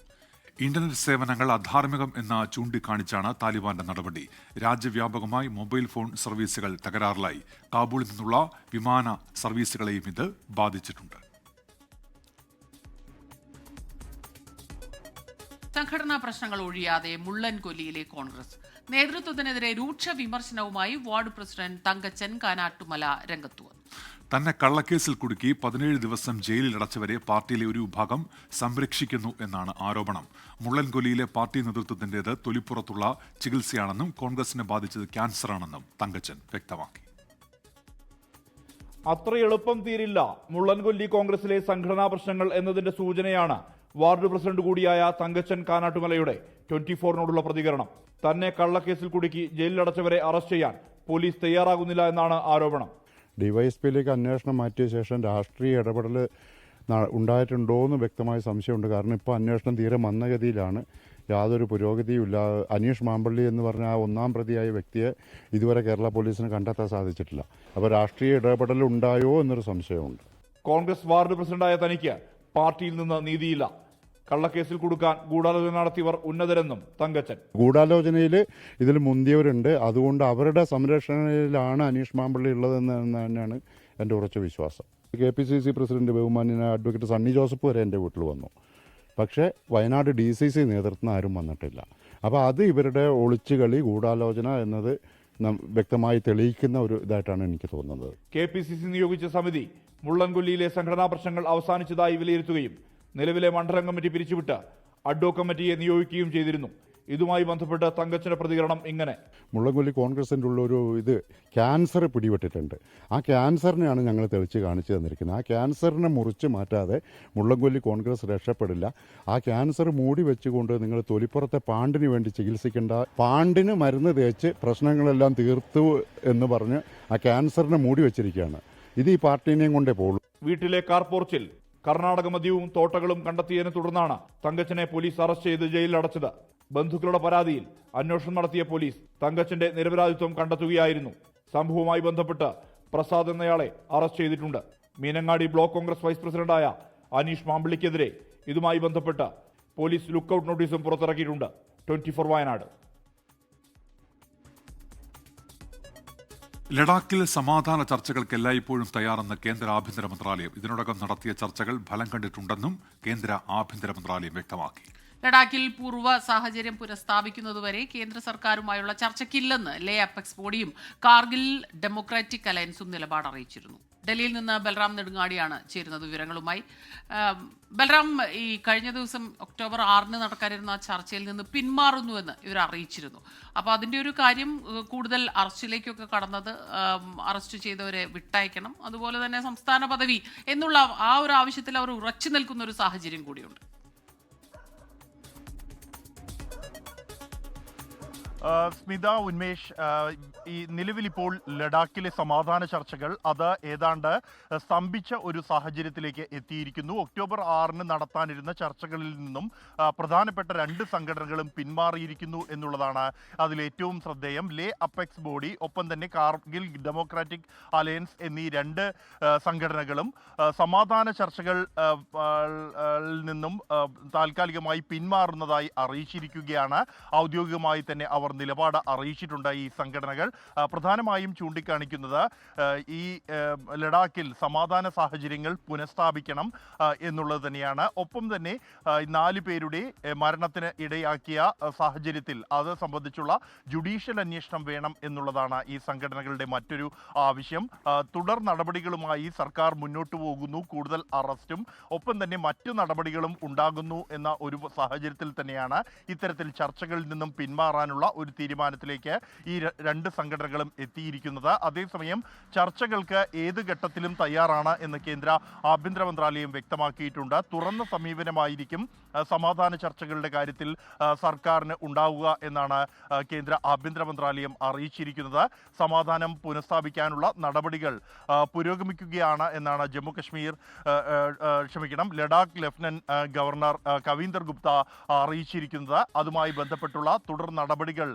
ഇന്റർനെറ്റ് സേവനങ്ങൾ അധാർമികം എന്ന് ചൂണ്ടിക്കാണിച്ചാണ് താലിബാന്റെ നടപടി. രാജ്യവ്യാപകമായി മൊബൈൽ ഫോൺ സർവീസുകൾ തകരാറിലായി. കാബൂളിൽ നിന്നുള്ള വിമാന സർവീസുകളെയും ഇത് ബാധിച്ചിട്ടുണ്ട്. സംഘടനാ പ്രശ്നങ്ങൾ ഒഴിയാതെ മുള്ളൻകൊല്ലിയിലെ കോൺഗ്രസ് നേതൃത്വത്തിനെതിരെ രൂക്ഷ വിമർശനവുമായി വാർഡ് പ്രസിഡന്റ് തങ്കച്ചൻ കാനാട്ടുമല രംഗത്തു വന്നു. തന്നെ കള്ളക്കേസിൽ കുടുക്കി 17 ദിവസം ജയിലിലടച്ചവരെ പാർട്ടിയിലെ ഒരു വിഭാഗം സംരക്ഷിക്കുന്നു എന്നാണ് ആരോപണം. മുള്ളൻകൊല്ലിയിലെ പാർട്ടി നേതൃത്വത്തിന്റേത് തൊലിപ്പുറത്തുള്ള ചികിത്സയാണെന്നും കോൺഗ്രസിനെ ബാധിച്ചത് ക്യാൻസറാണെന്നും തങ്കച്ചൻ വ്യക്തമാക്കി. അത്ര എളുപ്പം തീരില്ല മുള്ളൻകൊല്ലി കോൺഗ്രസിലെ സംഘടനാ പ്രശ്നങ്ങൾ എന്നതിന്റെ സൂചനയാണ് വാർഡ് പ്രസിഡന്റ് കൂടിയായ തങ്കച്ചൻ കാനാട്ടുമലയുടെ 24നോടുള്ള പ്രതികരണം. തന്നെ കള്ളക്കേസിൽ കുടുക്കി ജയിലിലടച്ചവരെ അറസ്റ്റ് ചെയ്യാൻ പോലീസ് തയ്യാറാകുന്നില്ല എന്നാണ് ആരോപണം. ഡിവൈഎസ്പിയിലേക്ക് അന്വേഷണം മാറ്റിയ ശേഷം രാഷ്ട്രീയ ഇടപെടൽ ഉണ്ടായിട്ടുണ്ടോ എന്ന് വ്യക്തമായ സംശയമുണ്ട്. കാരണം ഇപ്പോൾ അന്വേഷണം തീരെ മന്ദഗതിയിലാണ്, യാതൊരു പുരോഗതിയുമില്ല. അനീഷ് മാമ്പള്ളി എന്ന് പറഞ്ഞ ആ 1ാം പ്രതിയായ വ്യക്തിയെ ഇതുവരെ കേരള പോലീസിന് കണ്ടെത്താൻ സാധിച്ചിട്ടില്ല. അപ്പോൾ രാഷ്ട്രീയ ഇടപെടൽ ഉണ്ടായോ എന്നൊരു സംശയമുണ്ട്. കോൺഗ്രസ് വാർഡ് പ്രസിഡന്റായ തനിക്ക് പാർട്ടിയിൽ നിന്ന് നീതിയില്ല. കള്ളക്കേസിൽ കൊടുക്കാൻ ഗൂഢാലോചന നടത്തിയവർ ഉന്നതരെന്നും തങ്കച്ചൻ. ഗൂഢാലോചനയിൽ ഇതിൽ മുന്തിയവരുണ്ട്. അതുകൊണ്ട് അവരുടെ സംരക്ഷണയിലാണ് അനീഷ് മാമ്പള്ളി ഉള്ളതെന്ന് തന്നെയാണ് എൻ്റെ ഉറച്ച വിശ്വാസം. KPCC പ്രസിഡന്റ് ബഹുമാന്യനായ അഡ്വക്കേറ്റ് സണ്ണി ജോസഫ് വരെ എൻ്റെ വീട്ടിൽ വന്നു. പക്ഷേ വയനാട് DCC നേതൃത്വം ആരും വന്നിട്ടില്ല. അപ്പോൾ അത് ഇവരുടെ ഒളിച്ചുകളി, ഗൂഢാലോചന എന്നത് വ്യക്തമായി തെളിയിക്കുന്ന ഒരു ഇതായിട്ടാണ് എനിക്ക് തോന്നുന്നത്. KPCC നിയോഗിച്ച സമിതി മുള്ളൻകൊല്ലിയിലെ സംഘടനാ പ്രശ്നങ്ങൾ അവസാനിച്ചതായി വിലയിരുത്തുകയും നിലവിലെ മണ്ഡലം കമ്മിറ്റി പിരിച്ചുവിട്ട് അഡ്വോ കമ്മിറ്റിയെ നിയോഗിക്കുകയും ചെയ്തിരുന്നു. ഇതുമായി ബന്ധപ്പെട്ട് തങ്കച്ചന്റെ പ്രതികരണം ഇങ്ങനെ: മുള്ളൻകൊല്ലി കോൺഗ്രസിൻ്റെ ഉള്ളൊരു ക്യാൻസർ പിടിപെട്ടിട്ടുണ്ട്. ആ ക്യാൻസറിനെയാണ് ഞങ്ങൾ തെളിച്ച് കാണിച്ചു തന്നിരിക്കുന്നത്. ആ ക്യാൻസറിനെ മുറിച്ച് മാറ്റാതെ മുള്ളൻകൊല്ലി കോൺഗ്രസ് രക്ഷപ്പെടില്ല. ആ ക്യാൻസർ മൂടി വെച്ചുകൊണ്ട് നിങ്ങൾ തൊലിപ്പുറത്തെ പാണ്ടിന് വേണ്ടി ചികിത്സിക്കേണ്ട, പാണ്ടിന് മരുന്ന് തേച്ച് പ്രശ്നങ്ങളെല്ലാം തീർത്തു എന്ന് പറഞ്ഞ് ആ ക്യാൻസറിനെ മൂടി വെച്ചിരിക്കുകയാണ്. ഇത് ഈ പാർട്ടിനെയും കൊണ്ടേ പോകുള്ളൂ. വീട്ടിലെ കാർപോർച്ചിൽ കർണാടക മദ്യവും തോട്ടകളും കണ്ടെത്തിയതിനെ തുടർന്നാണ് തങ്കച്ചനെ പോലീസ് അറസ്റ്റ് ചെയ്ത് ജയിലിൽ അടച്ചത്. ബന്ധുക്കളുടെ പരാതിയിൽ അന്വേഷണം നടത്തിയ പോലീസ് തങ്കച്ചന്റെ നിരപരാധിത്വം കണ്ടെത്തുകയായിരുന്നു. സംഭവവുമായി ബന്ധപ്പെട്ട് പ്രസാദ് എന്നയാളെ അറസ്റ്റ് ചെയ്തിട്ടുണ്ട്. മീനങ്ങാടി ബ്ലോക്ക് കോൺഗ്രസ് വൈസ് പ്രസിഡന്റായ അനീഷ് മാമ്പിളിക്കെതിരെ ഇതുമായി ബന്ധപ്പെട്ട് പോലീസ് ലുക്കൌട്ട് നോട്ടീസും പുറത്തിറക്കിയിട്ടുണ്ട്. 24 വയനാട്. ലഡാക്കിൽ സമാധാന ചർച്ചകൾക്ക് എല്ലായ്പ്പോഴും തയ്യാറെന്ന് കേന്ദ്ര ആഭ്യന്തര മന്ത്രാലയം. ഇതിനോടകം നടത്തിയ ചർച്ചകൾ ഫലം കണ്ടിട്ടുണ്ടെന്നും കേന്ദ്ര ആഭ്യന്തര മന്ത്രാലയം വ്യക്തമാക്കി. ലഡാക്കിൽ പൂർവ്വ സാഹചര്യം പുനഃസ്ഥാപിക്കുന്നതുവരെ കേന്ദ്ര സർക്കാരുമായുള്ള ചർച്ചയ്ക്കില്ലെന്ന് ലേ അപ്പെക്സ് ബോഡിയും കാർഗിൽ ഡെമോക്രാറ്റിക് അലയൻസും നിലപാട് അറിയിച്ചിരുന്നു. ഡൽഹിയിൽ നിന്ന് ബൽറാം നെടുങ്ങാടിയാണ് ചേരുന്നത് വിവരങ്ങളുമായി. ബൽറാം, ഈ കഴിഞ്ഞ ദിവസം ഒക്ടോബർ 6 നടക്കാനിരുന്ന ചർച്ചയിൽ നിന്ന് പിന്മാറുന്നുവെന്ന് ഇവർ അറിയിച്ചിരുന്നു. അപ്പോൾ അതിൻ്റെ ഒരു കാര്യം കൂടുതൽ അറസ്റ്റിലേക്കൊക്കെ കടന്നത്, അറസ്റ്റ് ചെയ്തവരെ വിട്ടയക്കണം, അതുപോലെ തന്നെ സംസ്ഥാന പദവി എന്നുള്ള ആ ഒരു ആവശ്യത്തിൽ അവർ ഉറച്ചു നിൽക്കുന്ന ഒരു സാഹചര്യം കൂടിയുണ്ട്. സ്മിത, ഉന്മേഷ്, ഈ നിലവിലിപ്പോൾ ലഡാക്കിലെ സമാധാന ചർച്ചകൾ അത് ഏതാണ്ട് സ്തംഭിച്ച ഒരു സാഹചര്യത്തിലേക്ക് എത്തിയിരിക്കുന്നു. ഒക്ടോബർ 6 നടത്താനിരുന്ന ചർച്ചകളിൽ നിന്നും പ്രധാനപ്പെട്ട 2 സംഘടനകളും പിന്മാറിയിരിക്കുന്നു എന്നുള്ളതാണ് അതിലേറ്റവും ശ്രദ്ധേയം. ലേ അപ്പെക്സ് ബോഡി, ഒപ്പം തന്നെ കാർഗിൽ ഡെമോക്രാറ്റിക് അലയൻസ് എന്നീ 2 സംഘടനകളും സമാധാന ചർച്ചകൾ നിന്നും താൽക്കാലികമായി പിന്മാറുന്നതായി അറിയിച്ചിരിക്കുകയാണ്. ഔദ്യോഗികമായി തന്നെ അവർ നിലപാട് അറിയിച്ചിട്ടുണ്ട്. ഈ സംഘടനകൾ പ്രധാനമായും ചൂണ്ടിക്കാണിക്കുന്നത് ഈ ലഡാക്കിൽ സമാധാന സാഹചര്യങ്ങൾ പുനഃസ്ഥാപിക്കണം എന്നുള്ളത് തന്നെയാണ്. ഒപ്പം തന്നെ 4 പേരുടെ മരണത്തിന് ഇടയാക്കിയ സാഹചര്യത്തിൽ അത് സംബന്ധിച്ചുള്ള ജുഡീഷ്യൽ അന്വേഷണം വേണം എന്നുള്ളതാണ് ഈ സംഘടനകളുടെ മറ്റൊരു ആവശ്യം. തുടർ നടപടികളുമായി സർക്കാർ മുന്നോട്ട് പോകുന്നു. കൂടുതൽ അറസ്റ്റും ഒപ്പം തന്നെ മറ്റു നടപടികളും ഉണ്ടാകുന്നു എന്ന ഒരു സാഹചര്യത്തിൽ തന്നെയാണ് ഇത്തരത്തിൽ ചർച്ചകളിൽ നിന്നും പിന്മാറാനുള്ള ഒരു തീരുമാനത്തിലേക്ക് ഈ 2 സംഘടനകളും എത്തിയിരിക്കുന്നത്. അതേസമയം ചർച്ചകൾക്ക് ഏത് ഘട്ടത്തിലും തയ്യാറാണ് എന്ന് കേന്ദ്ര ആഭ്യന്തര മന്ത്രാലയം വ്യക്തമാക്കിയിട്ടുണ്ട്. തുറന്ന സമീപനമായിരിക്കും സമാധാന ചർച്ചകളുടെ കാര്യത്തിൽ സർക്കാരിന് ഉണ്ടാവുക എന്നാണ് കേന്ദ്ര ആഭ്യന്തര മന്ത്രാലയം അറിയിച്ചിരിക്കുന്നത്. സമാധാനം പുനഃസ്ഥാപിക്കാനുള്ള നടപടികൾ പുരോഗമിക്കുകയാണ് എന്നാണ് ലഡാക്ക് ലഫ്റ്റനന്റ് ഗവർണർ കവീന്ദർ ഗുപ്ത അറിയിച്ചിരിക്കുന്നത്. അതുമായി ബന്ധപ്പെട്ടുള്ള തുടർ നടപടികൾ,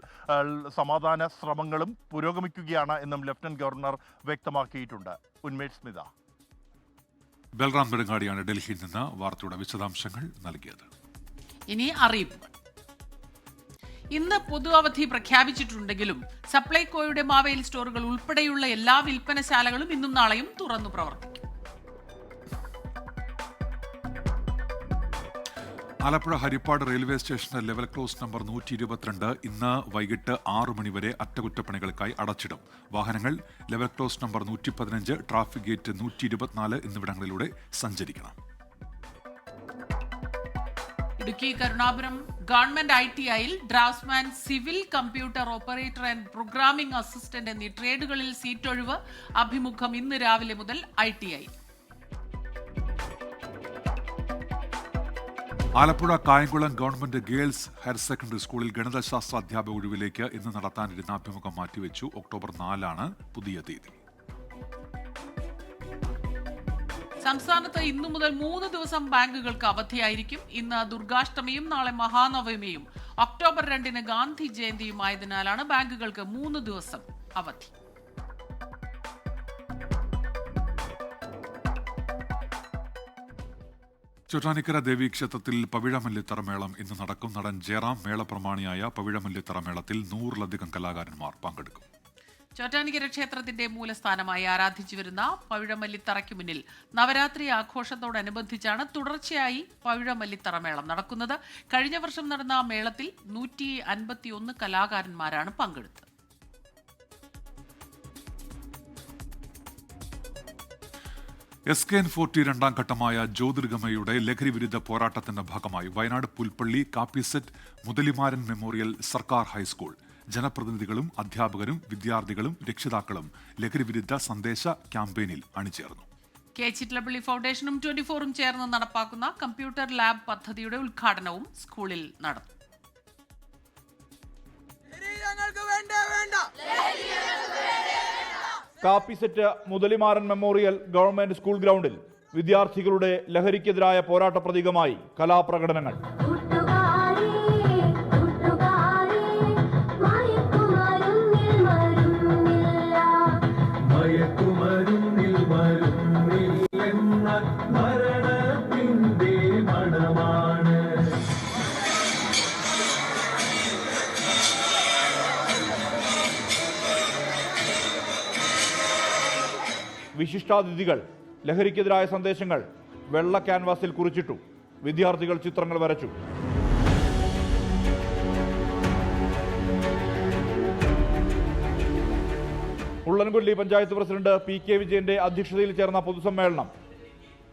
സമാധാന ശ്രമങ്ങളും പുരോഗമിക്കുകയാണ് എന്നും ലഫ്റ്റനന്റ് ഗവർണർ വ്യക്തമാക്കിയിട്ടുണ്ട്. ഉന്മേഷ്, സ്മിത. ബൽറാം നെടുങ്ങാടിയാണ് ഡൽഹിയിൽ നിന്ന് വാർത്തയുടെ വിശദാംശങ്ങൾ നൽകിയത്. ഇനി അറിയിപ്പുകൾ. ഇന്ന് പൊതു അവധി പ്രഖ്യാപിച്ചിട്ടുണ്ടെങ്കിലും സപ്ലൈകോയുടെ മാവേലി സ്റ്റോറുകൾ ഉൾപ്പെടെയുള്ള എല്ലാ വിൽപ്പനശാലകളും ഇന്നും നാളെയും തുറന്നു പ്രവർത്തിക്കും. ആലപ്പുഴ ഹരിപ്പാട് റെയിൽവേ സ്റ്റേഷന് ലെവൽ ക്രോസ് നമ്പർ 122 ഇന്ന് വൈകിട്ട് 6 മണിവരെ അറ്റകുറ്റപ്പണികൾക്കായി അടച്ചിടും. വാഹനങ്ങൾ level cross number 115, traffic gate 124 എന്നിവിടങ്ങളിലൂടെ സഞ്ചരിക്കണം. ഇടുക്കി കരുണാപുരം ഗവൺമെന്റ് ITIയിൽ draftsman, civil, computer operator and programming assistant എന്നീ ട്രേഡുകളിൽ സീറ്റൊഴിവ്. അഭിമുഖം ഇന്ന് രാവിലെ മുതൽ ITI. Alappuzha Kayamkulam government girls higher secondary സ്കൂളിൽ ഗണിതശാസ്ത്ര അധ്യാപക ഒഴിവിലേക്ക് ഇന്ന് നടത്താനിരുന്ന അഭിമുഖം മാറ്റിവെച്ചു. ഒക്ടോബർ 4 പുതിയ തീയതി. സംസ്ഥാനത്ത് ഇന്നു മുതൽ 3 ദിവസം ബാങ്കുകൾക്ക് അവധിയായിരിക്കും. ഇന്ന് ദുർഗാഷ്ടമിയും നാളെ മഹാനവമിയും ഒക്ടോബർ 2 ഗാന്ധി ജയന്തിയുമായതിനാലാണ് ബാങ്കുകൾക്ക് 3 ദിവസം അവധി. ചോറ്റാനിക്കര ദേവീക്ഷേത്രത്തിൽ പവിഴമല്ലിത്തറമേളം ഇന്ന് നടക്കും. നടൻ ജയറാം മേളപ്രമാണിയായ പവിഴമല്ലിത്തറമേളത്തിൽ 100-ലധികം കലാകാരന്മാർ പങ്കെടുക്കും. ചോറ്റാനിക്കര ക്ഷേത്രത്തിന്റെ മൂലസ്ഥാനമായി ആരാധിച്ചു വരുന്ന പവിഴമല്ലിത്തറയ്ക്ക് മുന്നിൽ നവരാത്രി ആഘോഷത്തോടനുബന്ധിച്ചാണ് തുടർച്ചയായി പവിഴമല്ലിത്തറമേളം നടക്കുന്നത്. കഴിഞ്ഞ വർഷം നടന്ന മേളത്തിൽ 151 കലാകാരന്മാരാണ് പങ്കെടുത്തത്. SKN40 രണ്ടാം ഘട്ടമായ ജ്യോതിർഗമയുടെ ലഹരി വിരുദ്ധ പോരാട്ടത്തിന്റെ ഭാഗമായി വയനാട് പുൽപ്പള്ളി കാപ്പിസെറ്റ് മുതലിമാരൻ മെമ്മോറിയൽ സർക്കാർ ഹൈസ്കൂൾ ജനപ്രതിനിധികളും അധ്യാപകരും വിദ്യാർത്ഥികളും രക്ഷിതാക്കളും ലഹരി വിരുദ്ധ സന്ദേശ ക്യാമ്പയിനിൽ അണിചേർന്നു. കെ ചിറ്റലപ്പള്ളി ഫൗണ്ടേഷനും 24ഉം ചേർന്ന് നടപ്പാക്കുന്ന കമ്പ്യൂട്ടർ ലാബ് പദ്ധതിയുടെ ഉദ്ഘാടനവും സ്കൂളിൽ നടന്നു. കാപ്പിസെറ്റ് മുതലിമാരൻ മെമ്മോറിയൽ ഗവൺമെന്റ് സ്കൂൾ ഗ്രൗണ്ടിൽ വിദ്യാർത്ഥികളുടെ ലഹരിക്കെതിരായ പോരാട്ട പ്രതീകമായി കലാപ്രകടനങ്ങൾ. വിശിഷ്ടാതിഥികൾ ലഹരിക്കെതിരായ സന്ദേശങ്ങൾ വെള്ള ക്യാൻവാസിൽ കുറിച്ചിട്ടു. വിദ്യാർത്ഥികൾ ചിത്രങ്ങൾ വരച്ചു. ഉള്ളൻകൊല്ലി പഞ്ചായത്ത് പ്രസിഡന്റ് PK വിജയന്റെ അധ്യക്ഷതയിൽ ചേർന്ന പൊതുസമ്മേളനം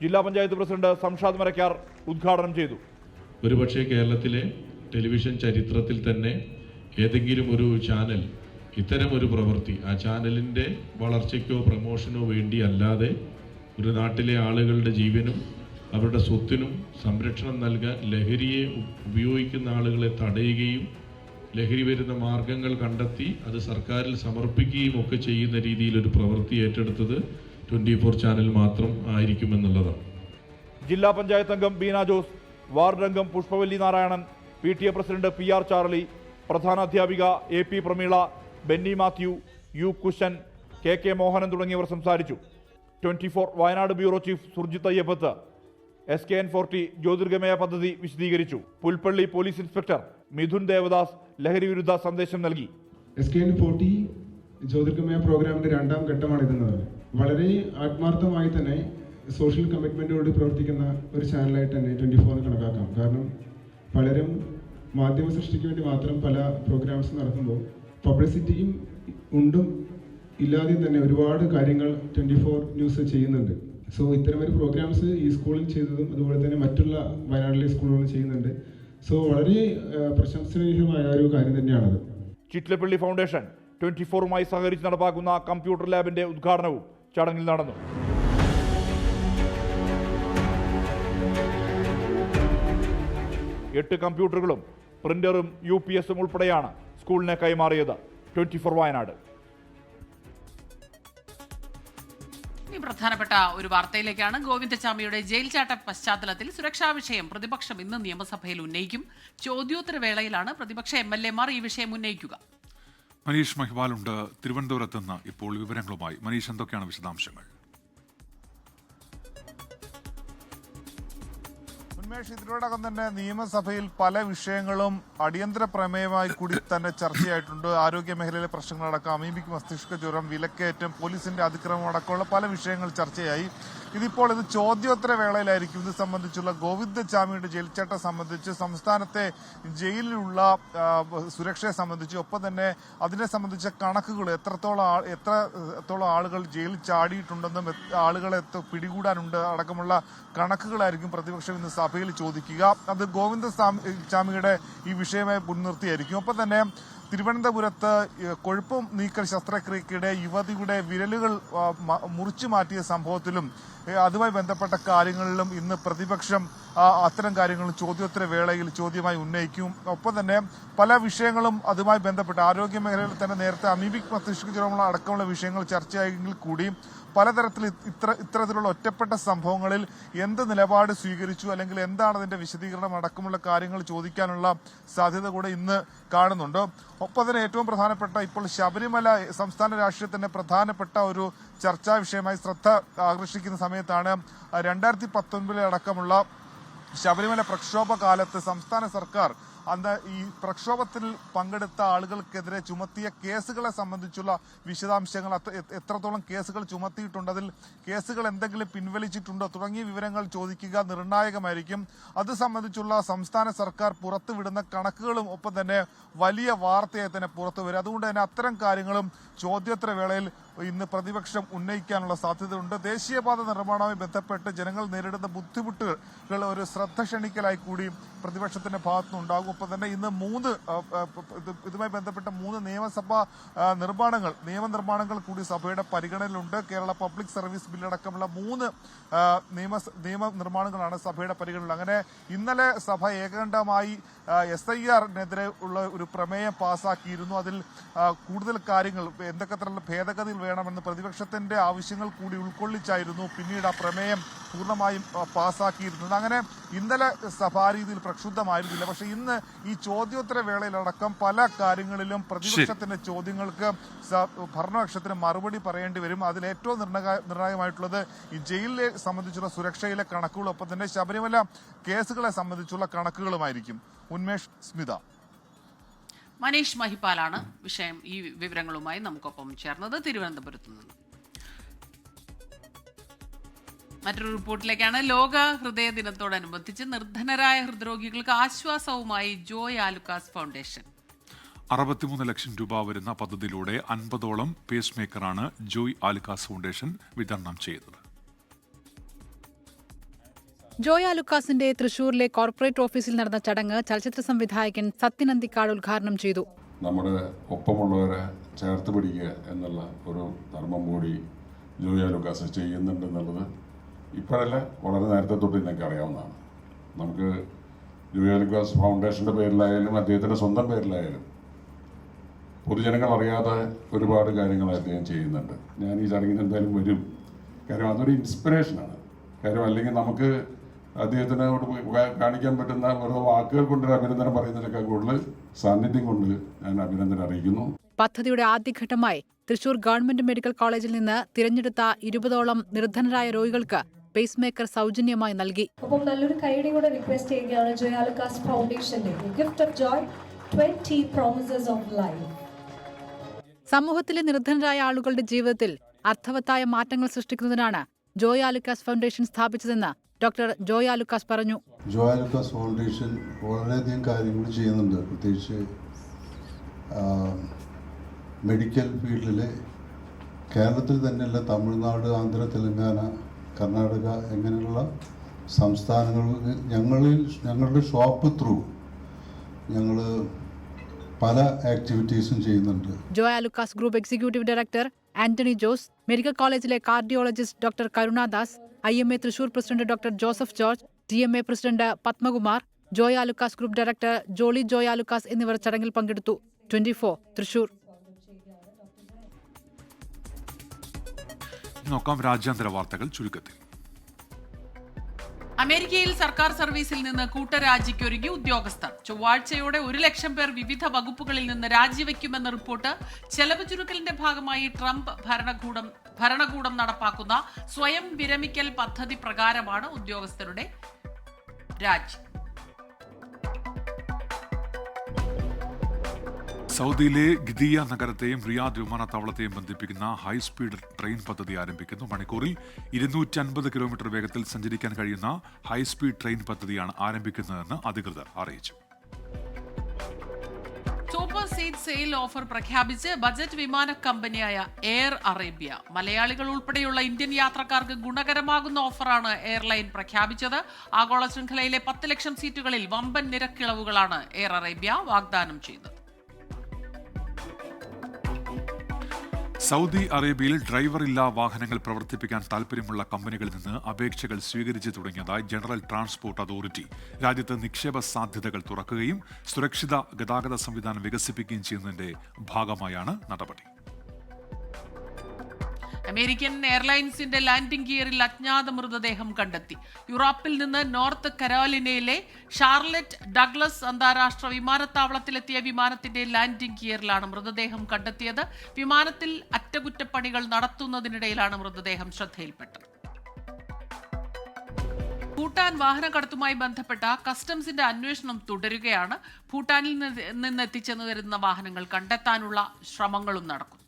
ജില്ലാ പഞ്ചായത്ത് പ്രസിഡന്റ് സംഷാദ് മരക്കാർ ഉദ്ഘാടനം ചെയ്തു. ഒരുപക്ഷെ കേരളത്തിലെ ടെലിവിഷൻ ചരിത്രത്തിൽ തന്നെ ഏതെങ്കിലും ഒരു ചാനൽ ഇത്തരം ഒരു പ്രവൃത്തി ആ ചാനലിൻ്റെ വളർച്ചയ്ക്കോ പ്രമോഷനോ വേണ്ടി അല്ലാതെ ഒരു നാട്ടിലെ ആളുകളുടെ ജീവനും അവരുടെ സ്വത്തിനും സംരക്ഷണം നൽകാൻ ലഹരിയെ ഉപയോഗിക്കുന്ന ആളുകളെ തടയുകയും ലഹരി വരുന്ന മാർഗങ്ങൾ കണ്ടെത്തി അത് സർക്കാരിൽ സമർപ്പിക്കുകയും ഒക്കെ ചെയ്യുന്ന രീതിയിൽ ഒരു പ്രവൃത്തി ഏറ്റെടുത്തത് 24 ചാനൽ മാത്രം ആയിരിക്കുമെന്നുള്ളതാണ്. ജില്ലാ പഞ്ചായത്ത് അംഗം ബീന ജോസ്, വാർഡ് അംഗം Pushpavalli Narayanan, PTA president PR Charlie, പ്രധാനാധ്യാപിക AP Prameela, Benny Mathew, U Kushan, KK Mohanan തുടങ്ങിയവർ സംസാരിച്ചു. 24 Wayanad bureau chief Surjith Ayyappath SKN40 Jyothirgamaya പദ്ധതി വിശദീകരിച്ചു. പുൽപ്പള്ളി പോലീസ് ഇൻസ്പെക്ടർ മിഥുൻ ദേവദാസ് ലഹരി വിരുദ്ധ സന്ദേശം നൽകി. SKN40 ജ്യോതിർഗമയ പ്രോഗ്രാമിന്റെ രണ്ടാം ഘട്ടമാണിതെന്ന് വളരെ ആത്മാർത്ഥമായി തന്നെ സോഷ്യൽ കമ്മിറ്റ്മെന്റോട് പ്രവർത്തിക്കുന്ന ഒരു ചാനലായിട്ട് തന്നെ 24 കണക്കാക്കാം. കാരണം പലരും മാധ്യമ സൃഷ്ടിക്ക് വേണ്ടി മാത്രം പല പ്രോഗ്രാംസ് നടത്തുമ്പോൾ പബ്ലിസിറ്റിയും ഉണ്ടും ഇല്ലാതെയും തന്നെ ഒരുപാട് കാര്യങ്ങൾ 24 ന്യൂസ് ചെയ്യുന്നുണ്ട്. സോ ഇത്തരമൊരു പ്രോഗ്രാംസ് ഈ സ്കൂളിൽ ചെയ്തതും അതുപോലെ തന്നെ മറ്റുള്ള വയനാട്ടിലെ സ്കൂളുകളിൽ ചെയ്യുന്നുണ്ട്. സോ വളരെ പ്രശംസനീയമായ ഒരു കാര്യം തന്നെയാണത്. ചിറ്റലപ്പള്ളി ഫൗണ്ടേഷൻ 24മായി സഹകരിച്ച് നടപ്പാക്കുന്ന കമ്പ്യൂട്ടർ ലാബിന്റെ ഉദ്ഘാടനവും ചടങ്ങിൽ നടന്നു. എട്ട് കമ്പ്യൂട്ടറുകളും പ്രിന്ററും UPSഉം ഉൾപ്പെടെയാണ് സ്കൂളിനെ കൈമാറിയത്. 24 വയനാട്. ഇനി പ്രധാനപ്പെട്ട ഒരു വാർത്തയിലേക്കാണ്. ഗോവിന്ദചാമിയുടെ ജയിൽ ചാട്ട പശ്ചാത്തലത്തിൽ സുരക്ഷാ വിഷയം പ്രതിപക്ഷം ഇന്ന് നിയമസഭയിൽ ഉന്നയിക്കും. ചോദ്യോത്തരവേളയിലാണ് പ്രതിപക്ഷ MLA-മാർ ഈ വിഷയം ഉന്നയിക്കുക. മനീഷ് മഹിവാലുണ്ട് തിരുവനന്തപുരത്ത് നിന്ന് ഇപ്പോൾ വിവരങ്ങളുമായി. മനീഷ്, എന്തൊക്കെയാണ് വിശദാംശങ്ങൾ? ഉന്മേഷ്, ഇതിനോടകം തന്നെ നിയമസഭയിൽ പല വിഷയങ്ങളും അടിയന്തര പ്രമേയമായി കൂടി തന്നെ ചർച്ചയായിട്ടുണ്ട്. ആരോഗ്യ മേഖലയിലെ പ്രശ്നങ്ങളടക്കം അമീബിക് മസ്തിഷ്ക ജ്വരം, വിലക്കയറ്റം, പോലീസിന്റെ അതിക്രമം അടക്കമുള്ള പല വിഷയങ്ങൾ ചർച്ചയായി. ഇതിപ്പോൾ ഇത് ചോദ്യോത്തര വേളയിലായിരിക്കും. ഇത് സംബന്ധിച്ചുള്ള ഗോവിന്ദചാമിയുടെ ജയിൽ ചാട്ടം സംബന്ധിച്ച്, സംസ്ഥാനത്തെ ജയിലിലുള്ള സുരക്ഷയെ സംബന്ധിച്ച്, ഒപ്പം തന്നെ അതിനെ സംബന്ധിച്ച കണക്കുകൾ എത്രത്തോളം ആളുകൾ ജയിലിൽ ചാടിയിട്ടുണ്ടെന്നും ആളുകളെ പിടികൂടാനുണ്ട് അടക്കമുള്ള കണക്കുകളായിരിക്കും പ്രതിപക്ഷം ഇന്ന് സഭയിൽ ചോദിക്കുക. അത് ഗോവിന്ദചാമിയുടെ ഈ വിഷയമായി മുൻനിർത്തിയായിരിക്കും. ഒപ്പം തന്നെ തിരുവനന്തപുരത്ത് കൊഴുപ്പ് നീക്കൽ ശസ്ത്രക്രിയക്കിടെ യുവതിയുടെ വിരലുകൾ മുറിച്ചു മാറ്റിയ സംഭവത്തിലും അതുമായി ബന്ധപ്പെട്ട കാര്യങ്ങളിലും ഇന്ന് പ്രതിപക്ഷം അത്തരം കാര്യങ്ങളും ചോദ്യോത്തര വേളയിൽ ചോദ്യമായി ഉന്നയിക്കും. ഒപ്പം തന്നെ പല വിഷയങ്ങളും അതുമായി ബന്ധപ്പെട്ട് ആരോഗ്യ മേഖലയിൽ തന്നെ നേരത്തെ അമീബിക് മസ്തിഷ്ക ജ്വരമുള്ള അടക്കമുള്ള വിഷയങ്ങൾ ചർച്ചയായെങ്കിൽ കൂടി പലതരത്തിൽ ഇത്തരത്തിലുള്ള ഒറ്റപ്പെട്ട സംഭവങ്ങളിൽ എന്ത് നിലപാട് സ്വീകരിച്ചു, അല്ലെങ്കിൽ എന്താണ് അതിന്റെ വിശദീകരണം അടക്കമുള്ള കാര്യങ്ങൾ ചോദിക്കാനുള്ള സാധ്യത കൂടെ ഇന്ന് കാണുന്നുണ്ട്. ഒപ്പം തന്നെ ഏറ്റവും പ്രധാനപ്പെട്ട ഇപ്പോൾ ശബരിമല സംസ്ഥാന രാഷ്ട്രീയത്തിന്റെ പ്രധാനപ്പെട്ട ഒരു ചർച്ചാ വിഷയമായി ശ്രദ്ധ ആകർഷിക്കുന്ന സമയത്താണ് 2019 അടക്കമുള്ള ശബരിമല പ്രക്ഷോഭ കാലത്ത് സംസ്ഥാന സർക്കാർ അന്ന് ഈ പ്രക്ഷോഭത്തിൽ പങ്കെടുത്ത ആളുകൾക്കെതിരെ ചുമത്തിയ കേസുകളെ സംബന്ധിച്ചുള്ള വിശദാംശങ്ങൾ, എത്രത്തോളം കേസുകൾ ചുമത്തിയിട്ടുണ്ട്, അതിൽ കേസുകൾ എന്തെങ്കിലും പിൻവലിച്ചിട്ടുണ്ടോ തുടങ്ങിയ വിവരങ്ങൾ ചോദിക്കുക നിർണായകമായിരിക്കും. അത് സംബന്ധിച്ചുള്ള സംസ്ഥാന സർക്കാർ പുറത്തുവിടുന്ന കണക്കുകളും ഒപ്പം തന്നെ വലിയ വാർത്തയായി തന്നെ പുറത്തു വരും. അതുകൊണ്ട് തന്നെ അത്തരം കാര്യങ്ങളും ചോദ്യോത്തര വേളയിൽ ഇന്ന് പ്രതിപക്ഷം ഉന്നയിക്കാനുള്ള സാധ്യതയുണ്ട്. ദേശീയപാത നിർമ്മാണവുമായി ബന്ധപ്പെട്ട് ജനങ്ങൾ നേരിടുന്ന ബുദ്ധിമുട്ടുകൾ ഒരു ശ്രദ്ധ ക്ഷണിക്കലായി കൂടി പ്രതിപക്ഷത്തിന്റെ ഭാഗത്തുനിന്നുണ്ടാകും. ഒപ്പം തന്നെ ഇന്ന് ഇതുമായി ബന്ധപ്പെട്ട 3 നിയമസഭാ നിയമനിർമ്മാണങ്ങൾ കൂടി സഭയുടെ പരിഗണനയിലുണ്ട്. കേരള പബ്ലിക് സർവീസ് ബില്ലടക്കമുള്ള 3 നിയമനിർമ്മാണങ്ങളാണ് സഭയുടെ പരിഗണനയിൽ. അങ്ങനെ ഇന്നലെ സഭ ഏകകണ്ഠമായി SIR-നെതിരെ ഉള്ള ഒരു പ്രമേയം പാസാക്കിയിരുന്നു. അതിൽ കൂടുതൽ കാര്യങ്ങൾ എന്തൊക്കെ തരത്തിലുള്ള ഭേദഗതികൾ വേണമെന്ന് പ്രതിപക്ഷത്തിന്റെ ആവശ്യങ്ങൾ കൂടി ഉൾക്കൊള്ളിച്ചായിരുന്നു പിന്നീട് ആ പ്രമേയം പൂർണ്ണമായും പാസാക്കിയിരുന്നത്. അങ്ങനെ ഇന്നലെ സഭാരീതിയിൽ പ്രക്ഷുബ്ധമായിരുന്നില്ല. പക്ഷെ ഇന്ന് ഈ ചോദ്യോത്തര വേളയിലടക്കം പല കാര്യങ്ങളിലും പ്രതിപക്ഷത്തിന്റെ ചോദ്യങ്ങൾക്ക് ഭരണപക്ഷത്തിന് മറുപടി പറയേണ്ടി വരും. അതിൽ ഏറ്റവും നിർണായകമായിട്ടുള്ളത് ഈ ജയിലിനെ സംബന്ധിച്ചുള്ള സുരക്ഷയിലെ കണക്കുകളൊപ്പം തന്നെ ശബരിമല കേസുകളെ സംബന്ധിച്ചുള്ള കണക്കുകളുമായിരിക്കും. ഉന്മേഷ്, സ്മിത. മനീഷ് മഹിപ്പാലാണ് ഈ വിവരങ്ങളുമായി നമുക്കൊപ്പം ചേർന്നത് തിരുവനന്തപുരത്ത് നിന്ന്. മറ്റൊരു റിപ്പോർട്ടിലേക്കാണ്. ലോക ഹൃദയ ദിനത്തോടനുബന്ധിച്ച് നിർധനരായ ഹൃദ്രോഗികൾക്ക് ആശ്വാസവുമായി ജോയ് ആലുക്കാസ് ഫൗണ്ടേഷൻ 63 ലക്ഷം രൂപ വരുന്ന പദ്ധതിയിലൂടെ 50ഓളം പേസ് മേക്കറാണ് ജോയ് ആലുക്കാസ് ഫൗണ്ടേഷൻ വിതരണം ചെയ്തത്. ജോയ് ആലുക്കാസിന്റെ തൃശൂരിലെ കോർപ്പറേറ്റ് ഓഫീസിൽ നടന്ന ചടങ്ങ് ചലച്ചിത്ര സംവിധായകൻ സത്യൻ അന്തിക്കാട് ഉദ്ഘാടനം ചെയ്തു. നമ്മുടെ ഒപ്പമുള്ളവരെ ചേർത്ത് പിടിക്കുക എന്നുള്ള ഒരു ധർമ്മം കൂടി ജോയ് ആലുക്കാസ് ചെയ്യുന്നുണ്ടെന്നുള്ളത് ഇപ്പോഴല്ല, വളരെ നേരത്തെ തൊട്ട് എനിക്ക് അറിയാവുന്നതാണ്. നമുക്ക് ജോയ് ആലുക്കാസ് ഫൗണ്ടേഷൻ്റെ പേരിലായാലും അദ്ദേഹത്തിൻ്റെ സ്വന്തം പേരിലായാലും പൊതുജനങ്ങൾ അറിയാതെ ഒരുപാട് കാര്യങ്ങൾ അദ്ദേഹം ചെയ്യുന്നുണ്ട്. ഞാൻ ഈ ചടങ്ങിന് എന്തായാലും വരും. കാര്യം അതൊരു ഇൻസ്പിറേഷനാണ്. കാര്യം അല്ലെങ്കിൽ നമുക്ക് അദ്ദേഹത്തിനോട് കാണിക്കാൻ പറ്റുന്ന വെറുതെ വാക്കുകൾ കൊണ്ടൊരു അഭിനന്ദനം പറയുന്നതിനേക്കാൾ കൂടുതൽ സാന്നിധ്യം കൊണ്ട് ഞാൻ അഭിനന്ദനം അറിയിക്കുന്നു. പദ്ധതിയുടെ ആദ്യഘട്ടമായി തൃശൂർ ഗവൺമെന്റ് മെഡിക്കൽ കോളേജിൽ നിന്ന് തിരഞ്ഞെടുത്ത 20ഓളം നിർധനരായ രോഗികൾക്ക് പേസ് മേക്കർ സൗജന്യമായി നൽകി. ഒപ്പം നല്ലൊരു കൈയടി കൂടെ റിക്വസ്റ്റ് ചെയ്യുകയാണ് ജോയ് ആലുക്കാസ് ഫൗണ്ടേഷന്റെ gift of Joy 20 promises of life. സമൂഹത്തിലെ നിർധനരായ ആളുകളുടെ ജീവിതത്തിൽ അർത്ഥവത്തായ മാറ്റങ്ങൾ സൃഷ്ടിക്കുന്നതിനാണ് ജോയ് ആലുക്കാസ് ഫൗണ്ടേഷൻ സ്ഥാപിച്ചതെന്ന് ഡോക്ടർ ജോയ് ആലുക്കാസ് പറഞ്ഞു. ജോയ് ആലുക്കാസ് ഫൗണ്ടേഷൻ വളരെയധികം കാര്യങ്ങൾ ചെയ്യുന്നുണ്ട്. പ്രത്യേകിച്ച് മെഡിക്കൽ ഫീൽഡിലെ കേരളത്തിൽ തന്നെയല്ല, തമിഴ്നാട്, ആന്ധ്ര, തെലങ്കാന, കർണാടക ഇങ്ങനെയുള്ള സംസ്ഥാനങ്ങളിൽ ഞങ്ങളുടെ ഷോപ്പ് ത്രൂ ഞങ്ങൾ പല ആക്ടിവിറ്റീസും ചെയ്യുന്നുണ്ട്. Joy Alukkas group executive director Antony Jose, medical കോളേജിലെ cardiologist doctor Karunadas, IMA Thrissur president doctor Joseph George, TMA president Padmakumar, Joy Alukkas group director Jolly Joy Alukkas എന്നിവർ ചടങ്ങിൽ പങ്കെടുത്തു. 24 തൃശൂർ. നോക്കാം രാജ്യാന്തര വാർത്തകൾ ചുരുക്കത്തിൽ. അമേരിക്കയിൽ സർക്കാർ സർവീസിൽ നിന്ന് കൂട്ടരാജിക്കൊരുങ്ങി ഉദ്യോഗസ്ഥർ. ചൊവ്വാഴ്ചയോടെ 1 ലക്ഷം പേർ വിവിധ വകുപ്പുകളിൽ നിന്ന് രാജിവെക്കുമെന്ന റിപ്പോർട്ട്. ചെലവ് ചുരുക്കലിന്റെ ഭാഗമായി ട്രംപ് ഭരണകൂടം നടപ്പാക്കുന്ന സ്വയം വിരമിക്കൽ പദ്ധതി പ്രകാരമാണ് ഉദ്യോഗസ്ഥരുടെ രാജി. സൗദിയിലെ ഗിദിയ നഗരത്തെയും റിയാദ് വിമാനത്താവളത്തെയും ബന്ധിപ്പിക്കുന്ന ഹൈസ്പീഡ് ട്രെയിൻ പദ്ധതി ആരംഭിക്കുന്നു. മണിക്കൂറിൽ 250 കിലോമീറ്റർ വേഗത്തിൽ സഞ്ചരിക്കാൻ കഴിയുന്ന ഹൈസ്പീഡ് ട്രെയിൻ പദ്ധതിയാണ് ആരംഭിക്കുന്നതെന്ന് അധികൃതർ അറിയിച്ചു. സൂപ്പർ സീറ്റ് സെയിൽ ഓഫർ പ്രഖ്യാപിച്ച് ബജറ്റ് വിമാന കമ്പനിയായ എയർ അറേബ്യ. മലയാളികൾ ഉൾപ്പെടെയുള്ള ഇന്ത്യൻ യാത്രക്കാർക്ക് ഗുണകരമാകുന്ന ഓഫറാണ് എയർലൈൻ പ്രഖ്യാപിച്ചത്. ആഗോള ശൃംഖലയിലെ 10 ലക്ഷം സീറ്റുകളിൽ വമ്പൻ നിരക്കിളവുകളാണ് എയർ അറേബ്യ വാഗ്ദാനം ചെയ്യുന്നത്. സൗദി അറേബ്യയിൽ ഡ്രൈവറില്ലാ വാഹനങ്ങൾ പ്രവർത്തിപ്പിക്കാൻ താൽപ്പര്യമുള്ള കമ്പനികളിൽ നിന്ന് അപേക്ഷകൾ സ്വീകരിച്ചു തുടങ്ങിയതായി ജനറൽ ട്രാൻസ്പോർട്ട് അതോറിറ്റി. രാജ്യത്ത് നിക്ഷേപ സാധ്യതകൾ തുറക്കുകയും സുരക്ഷിത ഗതാഗത സംവിധാനം വികസിപ്പിക്കുകയും ചെയ്യുന്നതിന്റെ ഭാഗമായാണ് നടപടി. അമേരിക്കൻ എയർലൈൻസിന്റെ ലാൻഡിംഗ് ഗിയറിൽ അജ്ഞാത മൃതദേഹം കണ്ടെത്തി. യൂറോപ്പിൽ നിന്ന് നോർത്ത് കരോലിനയിലെ ഷാർലറ്റ് ഡഗ്ലസ് അന്താരാഷ്ട്ര വിമാനത്താവളത്തിലെത്തിയ വിമാനത്തിന്റെ ലാൻഡിംഗ് ഗിയറിലാണ് മൃതദേഹം കണ്ടെത്തിയത്. വിമാനത്തിൽ അറ്റകുറ്റപ്പണികൾ നടത്തുന്നതിനിടയിലാണ് മൃതദേഹം ശ്രദ്ധയിൽപ്പെട്ടത്. ഭൂട്ടാൻ വാഹനക്കടത്തുമായി ബന്ധപ്പെട്ട കസ്റ്റംസിന്റെ അന്വേഷണം തുടരുകയാണ്. ഭൂട്ടാനിൽ നിന്ന് എത്തിച്ചെന്ന് വരുന്ന വാഹനങ്ങൾ കണ്ടെത്താനുള്ള ശ്രമങ്ങളും നടക്കും.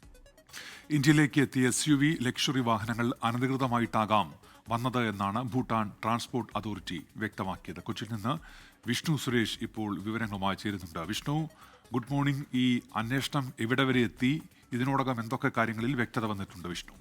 ഇന്ത്യയിലേക്ക് എത്തിയ SUV ലക്ഷറി വാഹനങ്ങൾ അനധികൃതമായിട്ടാകാം വന്നത് എന്നാണ് ഭൂട്ടാൻ ട്രാൻസ്പോർട്ട് അതോറിറ്റി വ്യക്തമാക്കിയത്. കൊച്ചിയിൽ നിന്ന് വിഷ്ണു സുരേഷ് ഇപ്പോൾ വിവരങ്ങളുമായി ചേരുന്നുണ്ട്. Vishnu, good morning. ഈ അന്വേഷണം എവിടെ വരെ എത്തി? ഇതിനോടകം എന്തൊക്കെ കാര്യങ്ങളിൽ വ്യക്തത വന്നിട്ടുണ്ട് വിഷ്ണു?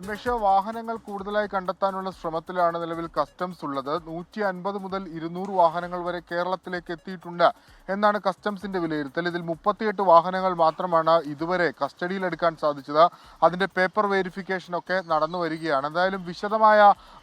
ഉന്മേഷ, വാഹനങ്ങൾ കൂടുതലായി കണ്ടെത്താനുള്ള ശ്രമത്തിലാണ് നിലവിൽ കസ്റ്റംസ് ഉള്ളത്. 150 മുതൽ 200 വാഹനങ്ങൾ വരെ കേരളത്തിലേക്ക് എത്തിയിട്ടുണ്ട് എന്നാണ് കസ്റ്റംസിന്റെ വിലയിരുത്തൽ. ഇതിൽ 38 വാഹനങ്ങൾ മാത്രമാണ് ഇതുവരെ കസ്റ്റഡിയിലെടുക്കാൻ സാധിച്ചത്. അതിന്റെ പേപ്പർ വെരിഫിക്കേഷൻ ഒക്കെ നടന്നു വരികയാണ്. എന്തായാലും വിശദമായ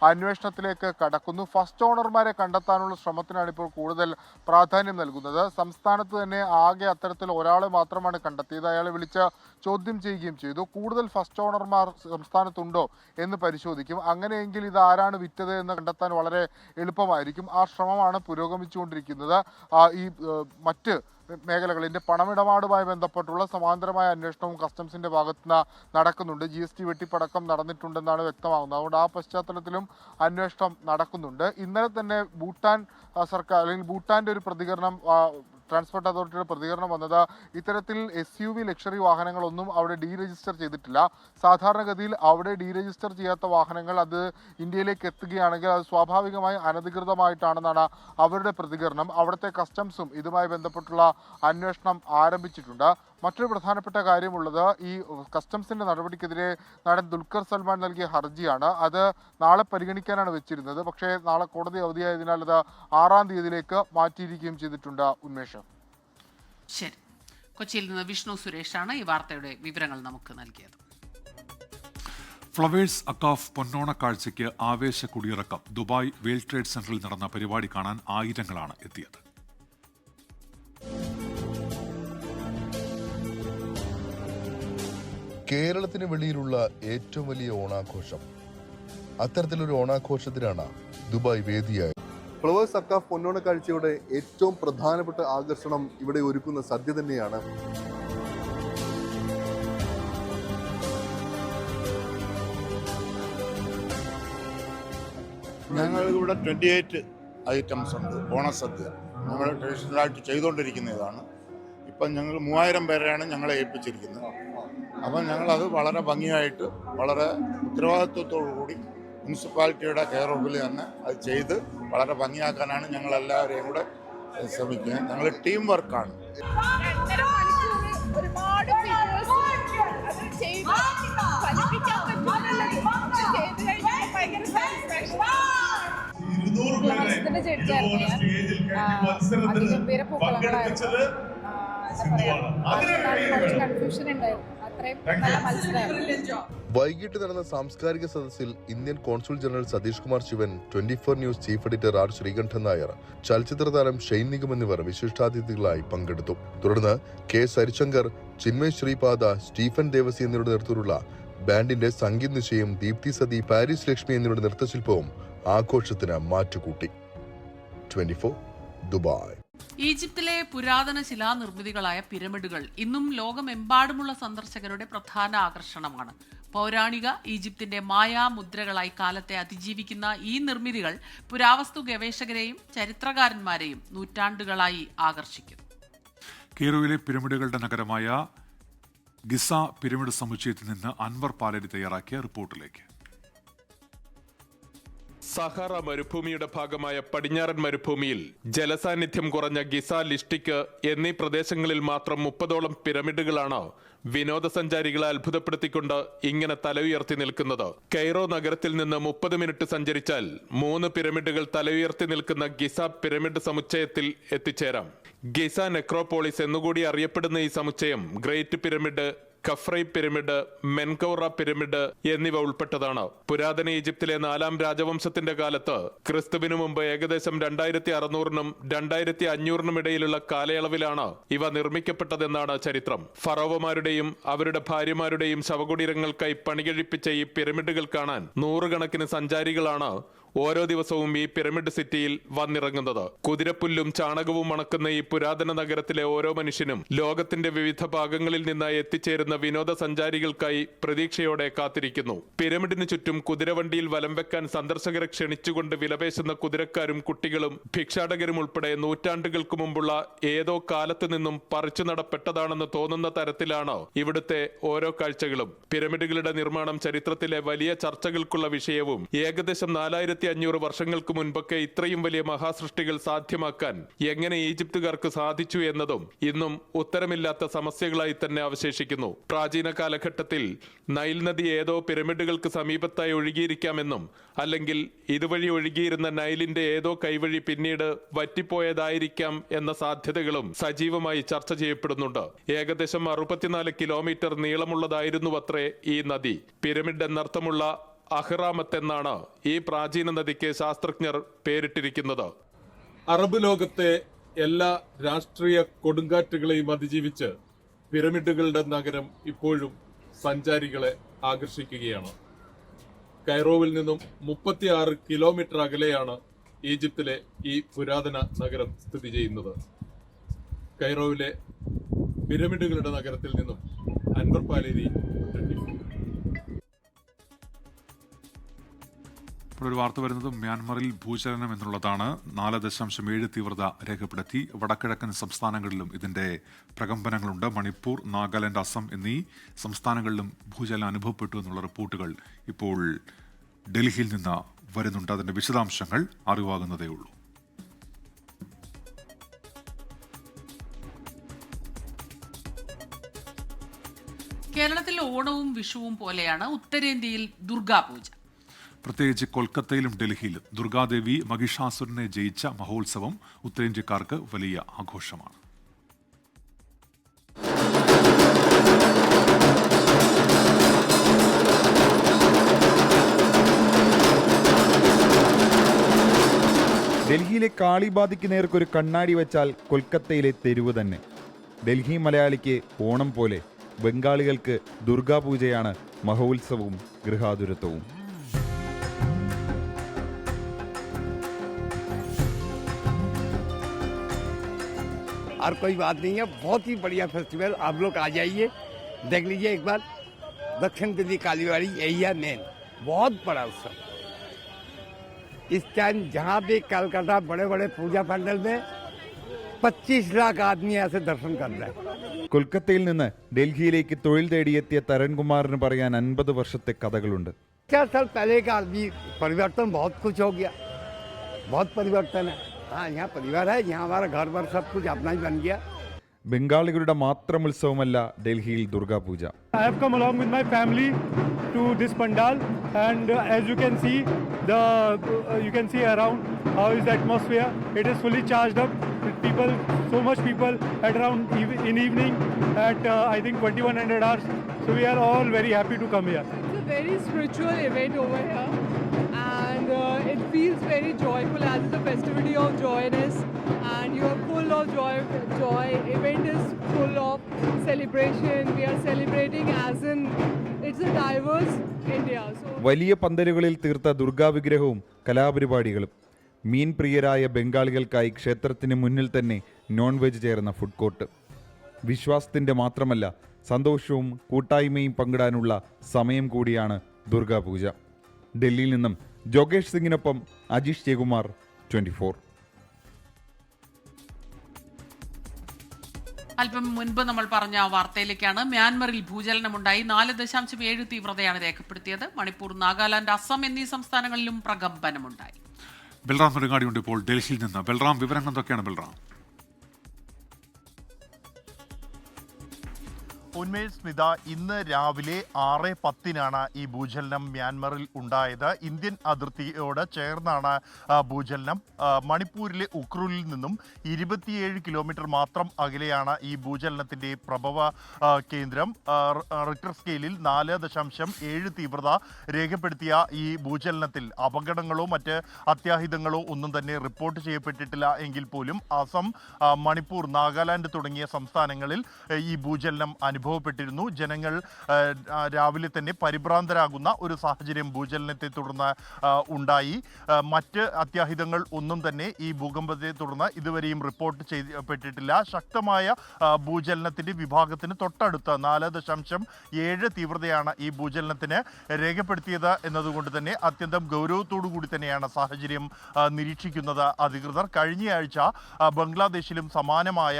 അന്വേഷണത്തിലേക്ക് കടക്കുന്നു. ഫസ്റ്റ് ഓണർമാരെ കണ്ടെത്താനുള്ള ശ്രമത്തിനാണ് ഇപ്പോൾ കൂടുതൽ പ്രാധാന്യം നൽകുന്നത്. സംസ്ഥാനത്ത് തന്നെ ആകെ അത്തരത്തിൽ ഒരാളെ മാത്രമാണ് കണ്ടെത്തിയത്. അയാളെ വിളിച്ച് ചോദ്യം ചെയ്യുകയും ചെയ്തു. കൂടുതൽ ഫസ്റ്റ് ഓണർമാർ സംസ്ഥാനത്തുണ്ടോ എന്ന് പരിശോധിക്കും. അങ്ങനെയെങ്കിൽ ഇത് ആരാണ് വിറ്റത് എന്ന് കണ്ടെത്താൻ വളരെ എളുപ്പമായിരിക്കും. ആ ശ്രമമാണ് പുരോഗമിച്ചുകൊണ്ടിരിക്കുന്നത്. ഈ മറ്റ് മേഖലകളിന്റെ പണമിടപാടുമായി ബന്ധപ്പെട്ടുള്ള സമാന്തരമായ അന്വേഷണവും കസ്റ്റംസിന്റെ ഭാഗത്തുനിന്ന് നടക്കുന്നുണ്ട്. GST വെട്ടിപ്പടക്കം നടന്നിട്ടുണ്ടെന്നാണ് വ്യക്തമാകുന്നത്. അതുകൊണ്ട് ആ പശ്ചാത്തലത്തിലും അന്വേഷണം നടക്കുന്നുണ്ട്. ഇന്നലെ തന്നെ ഭൂട്ടാൻ സർക്കാർ അല്ലെങ്കിൽ ഭൂട്ടാന്റെ ഒരു പ്രതികരണം, ട്രാൻസ്പോർട്ട് അതോറിറ്റിയുടെ പ്രതികരണം വന്നത് ഇത്തരത്തിൽ SUV ലക്ഷറി വാഹനങ്ങളൊന്നും അവിടെ ഡീരജിസ്റ്റർ ചെയ്തിട്ടില്ല. സാധാരണഗതിയിൽ അവിടെ ഡീരജിസ്റ്റർ ചെയ്യാത്ത വാഹനങ്ങൾ അത് ഇന്ത്യയിലേക്ക് എത്തുകയാണെങ്കിൽ അത് സ്വാഭാവികമായി അനധികൃതമായിട്ടാണെന്നാണ് അവരുടെ പ്രതികരണം. അവിടുത്തെ കസ്റ്റംസും ഇതുമായി ബന്ധപ്പെട്ടുള്ള അന്വേഷണം ആരംഭിച്ചിട്ടുണ്ട്. മറ്റൊരു പ്രധാനപ്പെട്ട കാര്യമുള്ളത് ഈ കസ്റ്റംസിന്റെ നടപടിക്കെതിരെ നടൻ ദുൽഖർ സൽമാൻ നൽകിയ ഹർജിയാണ്. അത് നാളെ പരിഗണിക്കാനാണ് വെച്ചിരുന്നത്. പക്ഷേ നാളെ കോടതി അവധിയായതിനാൽ അത് 6-ാം തീയതിയിലേക്ക് മാറ്റിയിരിക്കുകയും ചെയ്തിട്ടുണ്ട്. ഉന്മേഷം. ശരി, കൊച്ചിയിൽ നിന്ന് വിഷ്ണു സുരേഷാണ് ഈ വാർത്തയുടെ വിവരങ്ങൾ നമുക്ക് നൽകിയത്. ഫ്ലവേഴ്സ് അക്കാഫ് പൊന്നോണ കാഴ്ചയ്ക്ക് ആവേശ കുടിയിറക്കം. ദുബായ് വേൾഡ് ട്രേഡ് സെന്ററിൽ നടന്ന പരിപാടി കാണാൻ ആയിരങ്ങളാണ് എത്തിയത്. കേരളത്തിന് വെളിയിലുള്ള ഏറ്റവും വലിയ ഓണാഘോഷം. അത്തരത്തിലൊരു ഓണാഘോഷത്തിനാണ് ദുബായ് വേദിയായത്. ഫ്ലവേഴ്സ് അക്കാഫ് പൊന്നോണ കാഴ്ചയുടെ ഏറ്റവും പ്രധാനപ്പെട്ട ആകർഷണം ഇവിടെ ഒരുക്കുന്ന സദ്യ തന്നെയാണ്. ഞങ്ങളിവിടെ 28 ഐറ്റംസ് ഉണ്ട്. ഓണസദ്യ ഞങ്ങൾ ട്രഡീഷണലായിട്ട് ചെയ്തുകൊണ്ടിരിക്കുന്നതാണ്. ഇപ്പം ഞങ്ങൾ 3000 പേരെയാണ് ഞങ്ങളെ ഏൽപ്പിച്ചിരിക്കുന്നത്. അപ്പം ഞങ്ങളത് വളരെ ഭംഗിയായിട്ട് വളരെ ഉത്തരവാദിത്വത്തോടു കൂടി മുനിസിപ്പാലിറ്റിയുടെ കെയർ ഓഫിൽ തന്നെ അത് ചെയ്ത് വളരെ ഭംഗിയാക്കാനാണ് ഞങ്ങളെല്ലാവരെയും കൂടെ ശ്രമിക്കുന്നത്. ഞങ്ങൾ ടീം വർക്കാണ്. വൈകിട്ട് നടന്ന സാംസ്കാരിക സദസ്സിൽ Indian consul general Satish Kumar Sivan, 24 news chief editor R. Sreekantan Nair, ചലച്ചിത്ര താരം ഷെയ്ൻ നിഗം എന്നിവർ വിശിഷ്ടാതിഥികളായി പങ്കെടുത്തു. തുടർന്ന് K. സരിശങ്കർ, ചിന്മയ് ശ്രീപാദ, സ്റ്റീഫൻ ദേവസി എന്നിവരുടെ നേതൃത്വത്തിലുള്ള ബാൻഡിന്റെ സംഗീത നിശയും ദീപ്തി സതി, പാരീസ് ലക്ഷ്മി എന്നിവരുടെ നൃത്തശില്പവും ആഘോഷത്തിന് മാറ്റുകൂട്ടി. 24 ദുബായ്. ഈജിപ്തിലെ പുരാതന ശിലാനിർമ്മിതികളായ പിരമിഡുകൾ ഇന്നും ലോകമെമ്പാടുമുള്ള സന്ദർശകരുടെ പ്രധാന ആകർഷണമാണ്. പൗരാണിക ഈജിപ്തിന്റെ മായാമുദ്രകളായി കാലത്തെ അതിജീവിക്കുന്ന ഈ നിർമ്മിതികൾ പുരാവസ്തു ഗവേഷകരെയും ചരിത്രകാരന്മാരെയും നൂറ്റാണ്ടുകളായി ആകർഷിക്കുന്നു. കെയ്റോയിലെ പിരമിഡുകളുടെ നഗരമായ ഗിസ പിരമിഡ് സമുച്ചയത്തിൽ നിന്ന് അൻവർ പാലേരി തയ്യാറാക്കിയ റിപ്പോർട്ടിലേക്ക്. സഹാറ മരുഭൂമിയുടെ ഭാഗമായ പടിഞ്ഞാറൻ മരുഭൂമിയിൽ ജലസാന്നിധ്യം കുറഞ്ഞ ഗിസ, ലിഷ്ടിക് എന്നീ പ്രദേശങ്ങളിൽ മാത്രം 30ഓളം പിരമിഡുകളാണ് വിനോദസഞ്ചാരികളെ അത്ഭുതപ്പെടുത്തിക്കൊണ്ട് ഇങ്ങനെ തലയുയർത്തി നിൽക്കുന്നത്. കെയ്റോ നഗരത്തിൽ നിന്ന് 30 മിനിറ്റ് സഞ്ചരിച്ചാൽ 3 പിരമിഡുകൾ തലയുയർത്തി നിൽക്കുന്ന ഗിസ പിരമിഡ് സമുച്ചയത്തിൽ എത്തിച്ചേരാം. ഗിസ നെക്രോപോളിസ് എന്നുകൂടി അറിയപ്പെടുന്ന ഈ സമുച്ചയം ഗ്രേറ്റ് പിരമിഡ്, ഖഫ്രൈ പിരമിഡ്, മെൻകൗറ പിരമിഡ് എന്നിവ ഉൾപ്പെട്ടതാണ്. പുരാതന ഈജിപ്തിലെ 4ാം രാജവംശത്തിന്റെ കാലത്ത് ക്രിസ്തുവിനു മുമ്പ് ഏകദേശം 2600നും 2500നും ഇടയിലുള്ള കാലയളവിലാണ് ഇവ നിർമ്മിക്കപ്പെട്ടതെന്നാണ് ചരിത്രം. ഫറോവമാരുടെയും അവരുടെ ഭാര്യമാരുടെയും ശവകുടീരങ്ങൾക്കായി പണികഴിപ്പിച്ച ഈ പിരമിഡുകൾ കാണാൻ 100 കണക്കിന് സഞ്ചാരികളാണ് ഓരോ ദിവസവും ഈ പിരമിഡ് സിറ്റിയിൽ വന്നിറങ്ങുന്നത്. കുതിരപ്പുല്ലും ചാണകവും മണക്കുന്ന ഈ പുരാതന നഗരത്തിലെ ഓരോ മനുഷ്യനും ലോകത്തിന്റെ വിവിധ ഭാഗങ്ങളിൽ നിന്നായി എത്തിച്ചേരുന്ന വിനോദസഞ്ചാരികൾക്കായി പ്രതീക്ഷയോടെ കാത്തിരിക്കുന്നു. പിരമിഡിന് ചുറ്റും കുതിരവണ്ടിയിൽ വലം വെക്കാൻ സന്ദർശകരെ ക്ഷണിച്ചുകൊണ്ട് വിലപേശുന്ന കുതിരക്കാരും കുട്ടികളും ഭിക്ഷാടകരും ഉൾപ്പെടെ നൂറ്റാണ്ടുകൾക്ക് മുമ്പുള്ള ഏതോ കാലത്ത് നിന്നും പറിച്ചു നടപ്പെട്ടതാണെന്ന് തോന്നുന്ന തരത്തിലാണ് ഇവിടുത്തെ ഓരോ കാഴ്ചകളും. പിരമിഡുകളുടെ നിർമ്മാണം ചരിത്രത്തിലെ വലിയ ചർച്ചകൾക്കുള്ള വിഷയവും ഏകദേശം 4500 വർഷങ്ങൾക്ക് മുൻപൊക്കെ ഇത്രയും വലിയ മഹാസൃഷ്ടികൾ സാധ്യമാക്കാൻ എങ്ങനെ ഈജിപ്തുകാർക്ക് സാധിച്ചു എന്നതും ഇന്നും ഉത്തരമില്ലാത്ത സമസ്യകളായി തന്നെ അവശേഷിക്കുന്നു. പ്രാചീന കാലഘട്ടത്തിൽ നൈൽ നദി ഏതോ പിരമിഡുകൾക്ക് സമീപത്തായി ഒഴുകിയിരിക്കാമെന്നും അല്ലെങ്കിൽ ഇതുവഴി ഒഴുകിയിരുന്ന നൈലിന്റെ ഏതോ കൈവഴി പിന്നീട് വറ്റിപ്പോയതായിരിക്കാം എന്ന സാധ്യതകളും സജീവമായി ചർച്ച ചെയ്യപ്പെടുന്നുണ്ട്. ഏകദേശം 64 കിലോമീറ്റർ നീളമുള്ളതായിരുന്നുവത്രേ ഈ നദി. പിരമിഡ് എന്നർത്ഥമുള്ള അഹ്റാമത്ത് എന്നാണ് ഈ പ്രാചീന നദിക്ക് ശാസ്ത്രജ്ഞർ പേരിട്ടിരിക്കുന്നത്. അറബ് ലോകത്തെ എല്ലാ രാഷ്ട്രീയ കൊടുങ്കാറ്റുകളെയും അതിജീവിച്ച് പിരമിഡുകളുടെ നഗരം ഇപ്പോഴും സഞ്ചാരികളെ ആകർഷിക്കുകയാണ്. കൈറോവിൽ നിന്നും 36 കിലോമീറ്റർ അകലെയാണ് ഈജിപ്തിലെ ഈ പുരാതന നഗരം സ്ഥിതി ചെയ്യുന്നത്. കൈറോവിലെ പിരമിഡുകളുടെ നഗരത്തിൽ നിന്നും അൻവർ പാലേരി. ഒരു വാർത്ത വരുന്നത് മ്യാൻമറിൽ ഭൂചലനം എന്നുള്ളതാണ്. 4.7 തീവ്രത രേഖപ്പെടുത്തി. വടക്കിഴക്കൻ സംസ്ഥാനങ്ങളിലും ഇതിന്റെ പ്രകമ്പനങ്ങളുണ്ട്. മണിപ്പൂർ, നാഗാലാൻഡ്, അസം എന്നീ സംസ്ഥാനങ്ങളിലും ഭൂചലനം അനുഭവപ്പെട്ടു എന്നുള്ള റിപ്പോർട്ടുകൾ ഇപ്പോൾ ഡൽഹിയിൽ നിന്ന് വരുന്നുണ്ട്. അതിന്റെ വിശദാംശങ്ങൾ അറിവാകുന്നതേ ഉള്ളൂ. കേരളത്തിൽ ഓണവും വിഷുവും പോലെയാണ് ഉത്തരേന്ത്യയിൽ ദുർഗാപൂജ. പ്രത്യേകിച്ച് കൊൽക്കത്തയിലും ഡൽഹിയിലും ദുർഗാദേവി മഹിഷാസുരനെ ജയിച്ച മഹോത്സവം ഉത്തരേന്ത്യക്കാർക്ക് വലിയ ആഘോഷമാണ്. ഡൽഹിയിലെ കാളിബാധിക്ക് നേർക്കൊരു കണ്ണാടി വെച്ചാൽ കൊൽക്കത്തയിലെ തെരുവ് തന്നെ. ഡൽഹി മലയാളിക്ക് ഓണം പോലെ ബംഗാളികൾക്ക് ദുർഗാപൂജയാണ് മഹോത്സവവും ഗൃഹാതുരത്വവും. और कोई बात नहीं है, बहुत ही बढ़िया फेस्टिवल. आप लोग आ जाइए, देख लीजिए एक बार. दक्षिण दिल्ली कालीबाड़ी यही है मेन, बहुत बड़ा उत्सव. इस टाइम जहाँ भी कलकत्ता बड़े बड़े पूजा पंडल में 25 लाख आदमी ऐसे दर्शन कर रहे हैं. കൊൽക്കത്തയിൽ നിന്ന് ഡൽഹിയിലേക്ക് തൊഴിൽ തേടിയെത്തിയ തരൺകുമാറിന് പറയാൻ 50 വർഷത്തെ കഥകളുണ്ട്. 4 साल पहले का अभी परिवर्तन बहुत कुछ हो गया, बहुत परिवर्तन है. हाँ, यहाँ परिवार है, यहाँ हमारा घर बार सब कुछ अपना ही बन गया. ബംഗാളികളുടെ മാത്രം ഉത്സവമല്ല ഡൽഹിയിൽ Durga Puja. I have come along with my family to this pandal, and as you can see, you can see around how is the atmosphere. It is fully charged up with people, so much people at around in evening at I think 2100 hours. So we are all very happy to come here. It's a very spiritual event over here, and it feels very joyful as it's a festivity of joyness, and you are full of joy. Event is full of celebration. We are celebrating as in it's a diverse India. So വലിയ പന്തലുകളിൽ തീർത്ത ദുർഗാ വിഗ്രഹവും കലാപരിപാടികളും. മീൻ പ്രിയരായ ബംഗാളികൾക്കായി ക്ഷേത്രത്തിന് മുന്നിൽ തന്നെ non veg ചേർന്ന food court. വിശ്വാസത്തിന്റെ മാത്രമല്ല സന്തോഷവും കൂട്ടായ്മയും പങ്കിടാനുള്ള സമയം കൂടിയാണ് ദുർഗാപൂജ. ഡൽഹിയിൽ നിന്നും ജോഗേഷ് സിംഗിനൊപ്പം അജീഷ് ജയകുമാർ, 24. അല്പം മുൻപ് നമ്മൾ പറഞ്ഞ വാർത്തയിലേക്കാണ്. മ്യാൻമറിൽ ഭൂചലനമുണ്ടായി. 4.7 തീവ്രതയാണ് രേഖപ്പെടുത്തിയത്. മണിപ്പൂർ, നാഗാലാൻഡ്, അസം എന്നീ സംസ്ഥാനങ്ങളിലും പ്രകമ്പനമുണ്ടായി. ബൽറാം നെടുങ്ങാടിയുണ്ട് ഇപ്പോൾ ഡൽഹിയിൽ നിന്ന്. ബൽറാം, വിവരങ്ങൾ എന്തൊക്കെയാണ് ബൽറാം? ഉന്മേഷ്, സ്മിത, ഇന്ന് രാവിലെ 6:10 ഈ ഭൂചലനം മ്യാൻമറിൽ ഉണ്ടായത്. ഇന്ത്യൻ അതിർത്തിയോട് ചേർന്നാണ് ഭൂചലനം. മണിപ്പൂരിലെ ഉക്രൂലിൽ നിന്നും 27 കിലോമീറ്റർ മാത്രം അകലെയാണ് ഈ ഭൂചലനത്തിൻ്റെ പ്രഭവ കേന്ദ്രം. റിക്ടർ സ്കെയിലിൽ 4.7 തീവ്രത രേഖപ്പെടുത്തിയ ഈ ഭൂചലനത്തിൽ അപകടങ്ങളോ മറ്റ് അത്യാഹിതങ്ങളോ ഒന്നും തന്നെ റിപ്പോർട്ട് ചെയ്യപ്പെട്ടിട്ടില്ല എങ്കിൽ പോലും അസം, മണിപ്പൂർ, നാഗാലാൻഡ് തുടങ്ങിയ സംസ്ഥാനങ്ങളിൽ ഈ ഭൂചലനം അനുഭവപ്പെട്ടു. അനുഭവപ്പെട്ടിരുന്നു. ജനങ്ങൾ രാവിലെ തന്നെ പരിഭ്രാന്തരാകുന്ന ഒരു സാഹചര്യം ഭൂചലനത്തെ തുടർന്ന് ഉണ്ടായി. മറ്റ് അത്യാഹിതങ്ങൾ ഒന്നും തന്നെ ഈ ഭൂകമ്പത്തെ തുടർന്ന് ഇതുവരെയും റിപ്പോർട്ട് ചെയ്യപ്പെട്ടിട്ടില്ല. ശക്തമായ ഭൂചലനത്തിന്റെ വിഭാഗത്തിന് തൊട്ടടുത്ത 4.7 തീവ്രതയാണ് ഈ ഭൂചലനത്തിന് രേഖപ്പെടുത്തിയത് എന്നതുകൊണ്ട് തന്നെ അത്യന്തം ഗൗരവത്തോടു കൂടി തന്നെയാണ് സാഹചര്യം നിരീക്ഷിക്കുന്നത് അധികൃതർ. കഴിഞ്ഞയാഴ്ച ബംഗ്ലാദേശിലും സമാനമായ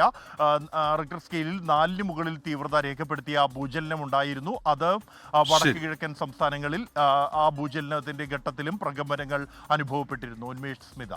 റിക്ടർ സ്കെയിലിൽ 4 മുകളിൽ തീവ്രത രേഖപ്പെടുത്തിയ ഭൂചലനം ഉണ്ടായിരുന്നു. അത് വടക്ക് കിഴക്കൻ സംസ്ഥാനങ്ങളിൽ ആ ഭൂചലനത്തിന്റെ ഘട്ടത്തിലും പ്രകമ്പനങ്ങൾ അനുഭവപ്പെട്ടിരുന്നു. ഉന്മേഷ്, സ്മിത.